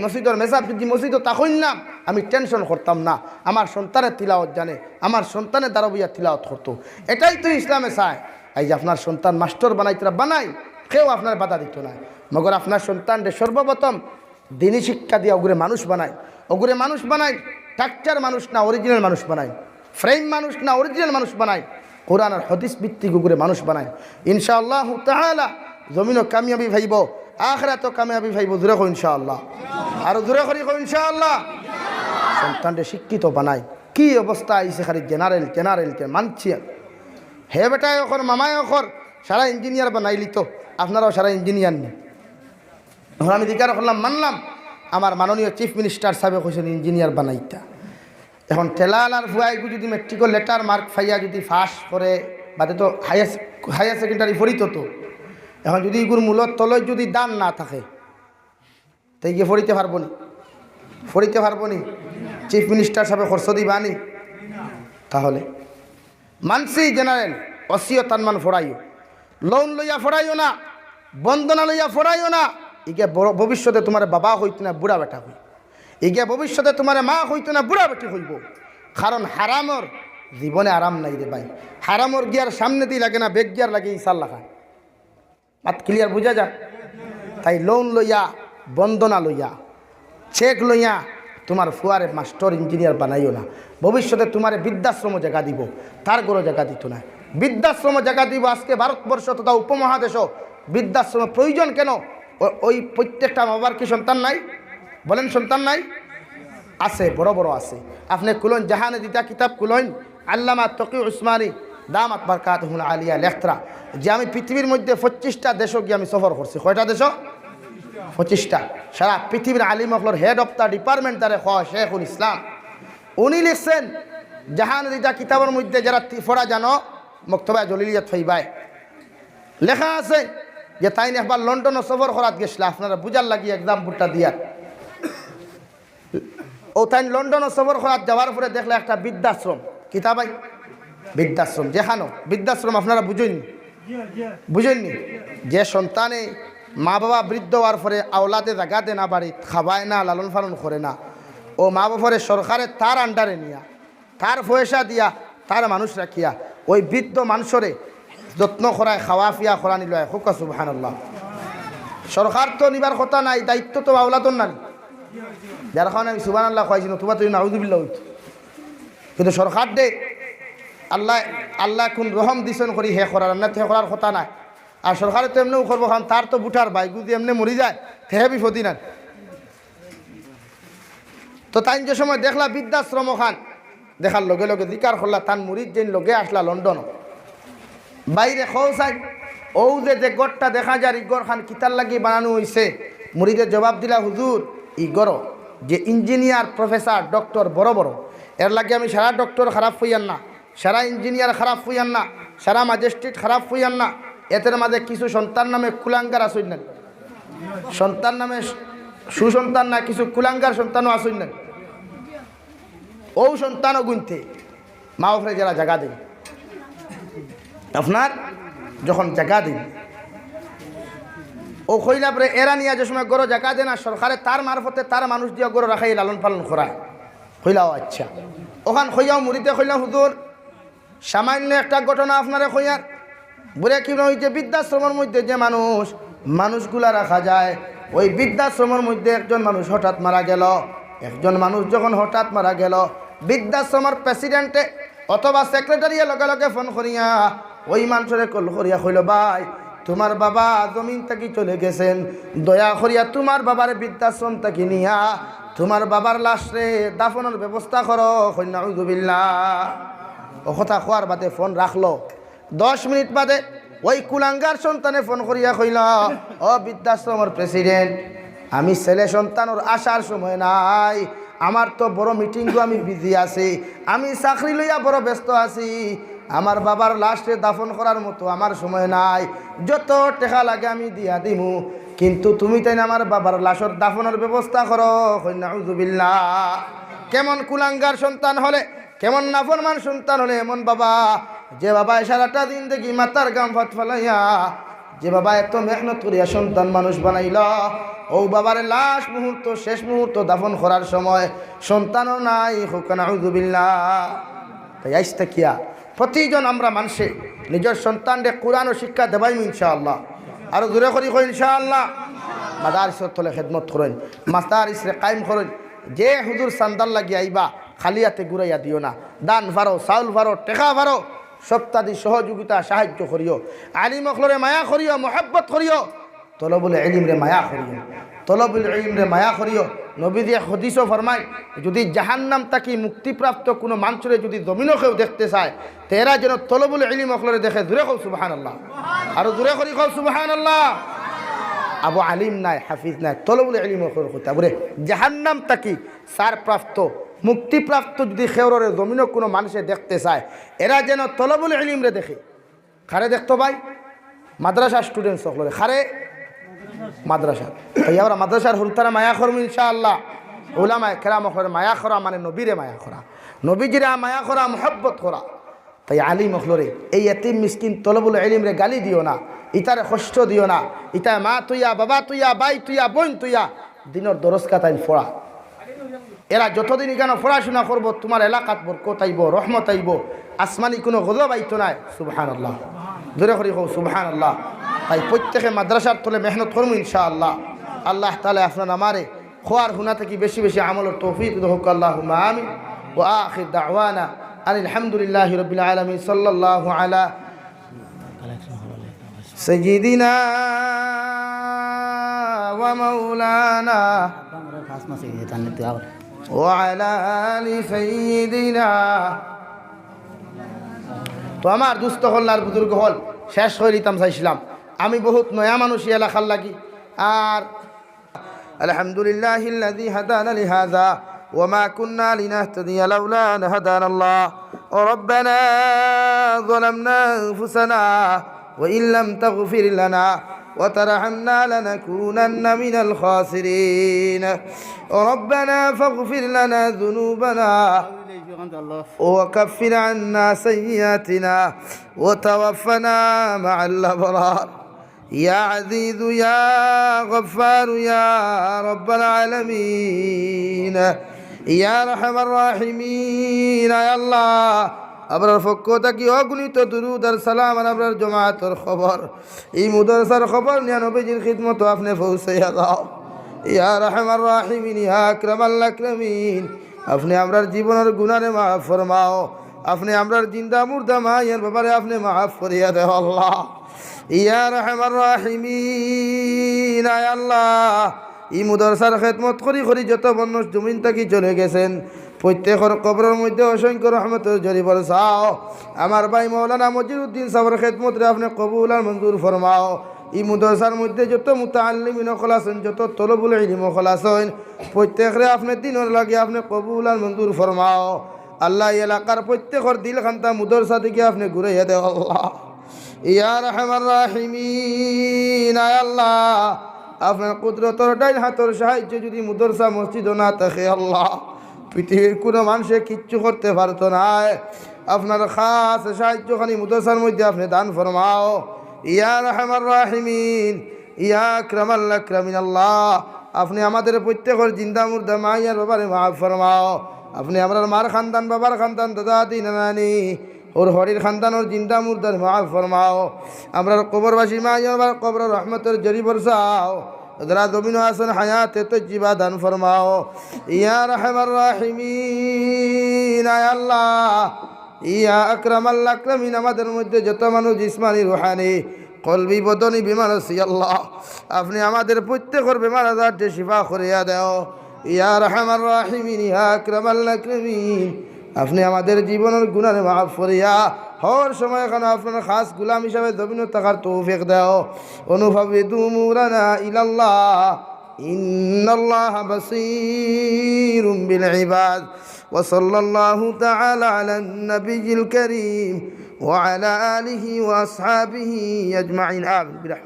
মসজিদের মেসাব যদি মসজিদও তাকইন না আমি টেনশন করতাম না, আমার সন্তানের তিলাওয়াত জানে, আমার সন্তানের দারবিয়া তিলাওয়াত করতো। এটাই তো ইসলামে চায়। এই যে আপনার সন্তান মাস্টার বানাইতরা বানাই, কেউ আপনার বাধা দিত না, মগর আপনার সন্তানরে সর্বপ্রথম দিনী শিক্ষা দিয়ে ওগুরে মানুষ বানায়, ওগুরে মানুষ বানায়। ডাক্তার মানুষ না অরিজিনাল মানুষ বানায়, ফ্রেম মানুষ না অরিজিনাল মানুষ বানায়, কোরআন আর হাদিস ভিত্তিক ওগুরে মানুষ বানায়। ইনশাআল্লাহ তাআলা জমিনও কামিয়াবি ভাইব, আখিরাতও কামিয়াবি ভাইব। জোরে কই ইনশাআল্লাহ, আর জোরে করি কই ইনশাআল্লাহ। সন্তানরে শিক্ষিত বানায়। কি অবস্থা আইছে খালি জেনারেল কে মানছি হে বেটা ওখর মামায় ওখর সারা ইঞ্জিনিয়ার বানাইলি তো আপনারাও সারা ইঞ্জিনিয়ার নেই। এখন আমি জিজ্ঞাসা করলাম, মানলাম আমার মাননীয় চিফ মিনিস্টার সাহেব কইছেন ইঞ্জিনিয়ার বানাইতা। এখন ঠেলাল আর ভুয়াইগু যদি মেট্রিকর লেটার মার্ক ফাইয়া যদি ফাঁস করে বাদে তো হায়ার সেকেন্ডারি পড়িত তো, এখন যদি এগুর মূলত তলত যদি দান না থাকে তাই গিয়ে পড়িতে পারবো নি চিফ মিনিস্টার সাহেব খরচ দিবা নি? তাহলে মানসি জেনারেল অসিও তানমান ফড়াইও, লোন লইয়া ফড়াইও না, বন্দনা লইয়া ফড়াইও না। ইগে ভবিষ্যতে তোমার বাবা হইত না বুড়া বেটা হই, ইগে ভবিষ্যতে তোমার মা হইত না বুড়া বেটি হইব। কারণ হারামর জীবনে আরাম নাই রে ভাই। হারামর গিয়ার সামনে দিয়ে লাগে না, বেগ গিয়ার লাগে ইসাল লাগা। মাত ক্লিয়ার বুঝা যা? তাই লোন লইয়া বন্দনা লইয়া চেক লইয়া তোমার ফুয়ারে মাস্টার ইঞ্জিনিয়ার বানাইও না। ভবিষ্যতে তোমার বৃদ্ধাশ্রম জায়গা দিব, তার গড়ো জায়গা দিত না। বৃদ্ধাশ্রম জায়গা দিব। আজকে ভারতবর্ষ তথা উপমহাদেশও বৃদ্ধাশ্রম প্রয়োজন কেন? ওই প্রত্যেকটা বাবার কি সন্তান নাই? বলেন সন্তান নাই? আছে, বড় বড় আছে। আপনি কুলন জাহানে দিতা কিতাব কুলন আল্লামা তকি উসমানী দামাত বারকাতুহুল আলিয়া লেখতরা যে আমি পৃথিবীর মধ্যে 25টা দেশও গিয়ে আমি সফর করছি। কয়টা দেশ? 25টা। সারা পৃথিবীর আলিম অফলর হেড অফ দ্য ডিপার্টমেন্ট তারে শেখুল ইসলাম উনি লিখছেন জাহানে দিতা কিতাবের মধ্যে যারা পড়া জানো মক্তবা জলিলিয়াত ফাইবায় লেখা আছে যে তাই একবার লন্ডনে সফর করাত গেছিল। আপনারা বুঝার লাগি এক্সাম্পলটা দিয়া ও তাই লন্ডনে সফর করাত যাওয়ার পরে দেখলে একটা বৃদ্ধাশ্রম। কিতাবাই বৃদ্ধাশ্রম যেখানো বৃদ্ধাশ্রম আপনারা বুঝেননি? যে সন্তানে মা বাবা বৃদ্ধ হওয়ার পরে আওলাদে জাগা দে না বাড়ি খাবায় না লালন পালন করে না ও মা বাবারে সরকারে তার আন্ডারে নিয়া তার পয়সা দিয়া তার মানুষ রাখিয়া ওই বৃদ্ধ মানুষরে যত্ন করায় খাওয়া ফিয়া করা নিল খুব সুবহানাল্লাহ। সরকার তো নিবার কথা নাই, দায়িত্ব তো আওলাদর নাই, যার কারণে আমি সুবহানাল্লাহ খাইছি নতুবা তুই নাউযুবিল্লাহ হইত। কিন্তু সরকার দে আল্লাহ আল্লাহ কোন রহম দিছেন করি হে করার না হে করার কথা নাই। আর সরকারে তো এমনিও করবো খান তার তো বুটার ভাই যদি এমনি মরি যায় হে বিপদি না। তো তাই যে সময় দেখলা বৃদ্ধাশ্রম খান দেখার লগে লগে দিকার করলা তান মুরিদ যেন লগে আসলা লন্ডন বাইরে খোঁজাই ও যে গড়টা দেখা যায় ইগর খান কিতার লাগি বানানো হয়েছে। মুরিদের জবাব দিলা হুজুর ইগর যে ইঞ্জিনিয়ার প্রফেসর ডক্টর বড় বড় এর লাগে আমি সারা ডক্টর খারাপ হইয়ান না, সারা ইঞ্জিনিয়ার খারাপ হইয়ান না, সারা ম্যাজিস্ট্রেট খারাপ হইয়ান না। এদের মাঝে কিছু সন্তান নামে কুলাঙ্গার আসুন না, সন্তান নামে সুসন্তান না কিছু কুলাঙ্গার সন্তানও আসুন না। ও সন্তানও গুনতে মা বাপরে যারা জায়গা দেন আপনার যখন জায়গা দিন ও খইলা পরে এরা নিয়ে যে সময় গরো জায়গা দেন আর সরকারে তার মারফতে তার মানুষ দিয়ে গরো রাখাই লালন পালন করায় খইলাও আচ্ছা ওখান খইয়াও মুড়িতে খইলা হুজুর সামান্য একটা ঘটনা আপনারে খইয়ার বলে কি ওই যে বৃদ্ধাশ্রমের মধ্যে যে মানুষগুলা রাখা যায় ওই বৃদ্ধাশ্রমের মধ্যে একজন মানুষ হঠাৎ মারা গেল। একজন মানুষ যখন হঠাৎ মারা গেল বৃদ্ধাশ্রমের প্রেসিডেন্টে অথবা সেক্রেটারিয়ে লগে লগে ফোন করিয়া ওই মানুষের কল করিয়া কইল ভাই তোমার বাবা জমিন থেকে চলে গেছেন, দয়া করিয়া তোমার বাবার বৃদ্ধাশ্রম থেকে নিয়া তোমার বাবার লাশরে দাফনের ব্যবস্থা করো। নাউযুবিল্লাহ। ও কথা খোয়ার বাদে ফোন রাখলো। 10 মিনিট বাদে ওই কুলাঙ্গার সন্তানে ফোন করিয়া কইল ও বৃদ্ধাশ্রমের প্রেসিডেন্ট আমি ছেলে সন্তানোর আসার সময় নাই, আমার তো বড় মিটিংও আমি বিজি আছি, আমি চাকরি লইয়া বড় ব্যস্ত আছি, আমার বাবার লাশে দাফন করার মতো আমার সময় নাই, যত টাকা লাগে আমি দিয়া দিমু, কিন্তু তুমি তাই না আমার বাবার লাশের দাফনের ব্যবস্থা করো। নাউযুবিল্লাহ। কেমন কুলাঙ্গার সন্তান হলে কেমন নাফরমান সন্তান হলে এমন বাবা যে বাবা সারাটা দিন দেখি মাথার গাম ফাট ফেলাইয়া যে বাবা এত মেহনত করিয়া সন্তান মানুষ বানাইল ও বাবার লাশ মুহূর্ত শেষ মুহূর্ত দাফন করার সময় সন্তানও নাই। নাউযুবিল্লাহ। তাই আইসটা কিয়া প্রতিজন আমরা মানুষে নিজের সন্তানকে কোরআন ও শিক্ষা দেবাই ইনশাআল্লাহ। আর দূরে করি কই ইনশাআল্লাহ। মাদারিসের তলে খেদমত করেন, মাদারিসে কায়েম করেন। যে হুজুর সান্দাল লাগি আইবা খালি হাতে ঘুরাইয়া দিও না, দান ভারো চাউল ভারো টেকা ভারো সপ্তাদি সহযোগিতা সাহায্য করিও, আলিম অখলরে মায়া করিও, মোহাব্বত করিও, তলবুল ইলম রে মায়া করিও, তলবুল ইলম রে মায়া করিও। নবী দিয়ে হদিসও ফরমায় যদি জাহান্নাম তাকি মুক্তিপ্রাপ্ত কোনো মানুষরে যদি জমিনও কেউ দেখতে চায় তেরা যেন তলবুল ইলম অখলরে দেখে। দূরে কও সুবহানাল্লাহ। আর দূরে করি কও সুবহানাল্লাহ। আবু আলিম নাই হাফিজ নাই তলবুল ইলম অখলর কথা বলে জাহান্নাম তাকি সারপ্রাপ্ত মুক্তিপ্রাপ্ত যদি খেউরে জমিনও কোনো মানুষে দেখতে চায় এরা যেন তলবুল ইলম রে দেখে। খারে দেখতো ভাই মাদ্রাসা স্টুডেন্টস সকলে খারে মাদ্রাসা তাই আমরা মাদ্রাসার হুলতারা মায়া করবো ইনশাআল্লাহ। ওলামায়ে কেরাম অখলরে মায়া করা মানে নবীরে মায়া করা, নবীজিরা মায়া করা, মোহাব্বত করা। তাই আলিম অখলরে এই এতিম মিসকিন তলবুল ইলম রে গালি দিও না, ইতারে কষ্ট দিও না, ইতা মা তুইয়া বাবা তুইয়া বাই তুইয়া বোন তুইয়া দিনের দরজ কাতাইন ফোড়া। এরা যতদিন এখানে পড়াশোনা করবো তোমার এলাকাত বরকত আইব, রহমত আইব, আসমানি কোনো গজব আইতো নাই। সুবহানাল্লাহ। দূরে করি হোক সুবহানাল্লাহ। তাই প্রত্যেকে মাদ্রাসার তলে মেহনত করবো ইনশাআল্লাহ। আল্লাহ তাআলা আপনার আমারে খোয়ার হুনা থেকে বেশি বেশি আমলের তৌফিক হোক আল্লাহুম্মা আমিন। ওয়া আখির দাওয়ানা আলহামদুলিল্লাহি রাব্বিল আলামিন। সাল্লাল্লাহু আলা সাইয়্যিদিনা ওয়া মাওলানা ওয়ালা আলি সাইয়্যিদিনা। তো আমার দুস্থ হল্লার বুজুর্গ হল শেষ হয়ে নিতাম চাইছিলাম আমি বহুত নয়া মানুষ এলাকার লাগি। আর আলহামদুলিল্লাহিল্লাযী হাদানা লিহাযা ওয়া মা কুন্না লিনাহতাদিয়া লাউলা আন হাদানা আল্লাহ। রাব্বানা যালামনা আনফুসানা ওয়া ইন লাম তাগফির লানা وترحمنا لنكونن من الخاسرين. ربنا فاغفر لنا ذنوبنا وكفر عنا سيئاتنا وتوفنا مع الأبرار ইয়া আজিজু ইয়া গফফারু ইয়া রব্বাল আলামিন ইয়া আরহামার রাহিমিন। আয় আল্লাহ, আপনার পক্ষ থাকি অগণিত দুরুদ আর সালাম আর আপনার জমাতের খবর, এই মুদরসার খবর নিয়া নবীজির খিদমত আপনি পৌঁছাইয়া দাও। ইয়া রাহমার রাহিমিন ইয়া আকরামাল আকরামিন, আপনি আমরার জীবনের গুনারে মাফ ফরমাও, আপনি আমরার জিন্দা মুর্দা মায়ের ব্যাপারে আপনি মাফ করিয়া দেও আল্লাহ। ইয়া রাহমার রাহিমিন, আয় আল্লাহ, ই মুদরসার খেদমত করি করি যত মানুষ জমিন থাকি চলে গেছেন, প্রত্যেকের কবরের মধ্যে অসংখ্য রহমতের জরি বরসাও। আমার ভাই মৌলানা মজিরুদ্দিন সাহেবের খেদমতরে আপনি কবুল আর মঞ্জুর ফরমাও। ই মুদরসার মধ্যে যত মুতাআল্লিমিন হল আছেন, যত তলবুল ইলম হল আছেন, প্রত্যেকরে আপনি দিনের লাগে আপনি কবুল আর মঞ্জুর ফরমাও আল্লাহ। এলাকার প্রত্যেকের দিল খান্তা মুদরসা থেকে আপনি ঘুরাইয়া দেও আল্লাহ। ইয়া রাহমার রাহিমিন, আয় আল্লাহ, আপনার কুদরতর ডাইন হাতের সাহায্যে যদি মুদরসা মসজিদ না থাকে আল্লাহ, পৃথিবীর কোনো মানুষে কিচ্ছু করতে পারতো না। আপনার খাস সাহায্যখানি মুদরসার মধ্যে আপনি দান ফরমাও। ইয়া রাহমার রাহিমিন ইয়া আকরামাল আকরামিন, আল্লাহ, আপনি আমাদের প্রত্যেকের জিন্দা মুর্দা মাইয়ার ব্যাপারে মাফ ফরমাও। আপনি আমার মার খানদান, বাবার খানদান, দাদা দাদি নানানি ওর হরির খানদানোর জিন্দা মুর্দার মাফ ফরমাও। আমরা কবরবাসী মাইয়ার কবর রহমতের জরি বরসাও। যারা জমিন আসন হায়াতে তো জীবা দান ফরমাও। ইয়া রাহমার রাহিমিন, আয় আল্লাহ, ইয়া আকরামাল আকরামিন, আমাদের মধ্যে যত মানুষ জিসমানি রুহানি কলবি বদনি বিমার আছি আল্লাহ, আপনি আমাদের প্রত্যেকের বেমার আজারকে শিফা করিয়া দেও। ইয়া রাহমার রাহিমিন ইয়া আকরামাল আকরামিন, আপনি আমাদের জীবনের গুনাহ মাফ করিয়া হর সময় এখানে আপনার খাস গুলাম হিসাবে জমিন থাকার তৌফিক দাও। অনুভবিতু মুরানা ইলাল্লাহ ইন্নাল্লাহা বাসীরুম বিল ইবাদ। ওয়া সাল্লাল্লাহু তাআলা আলান নাবিয়্যিল কারীম ওয়া আলা আলিহি ওয়া আসহাবিহি আজমাইন। আমিন।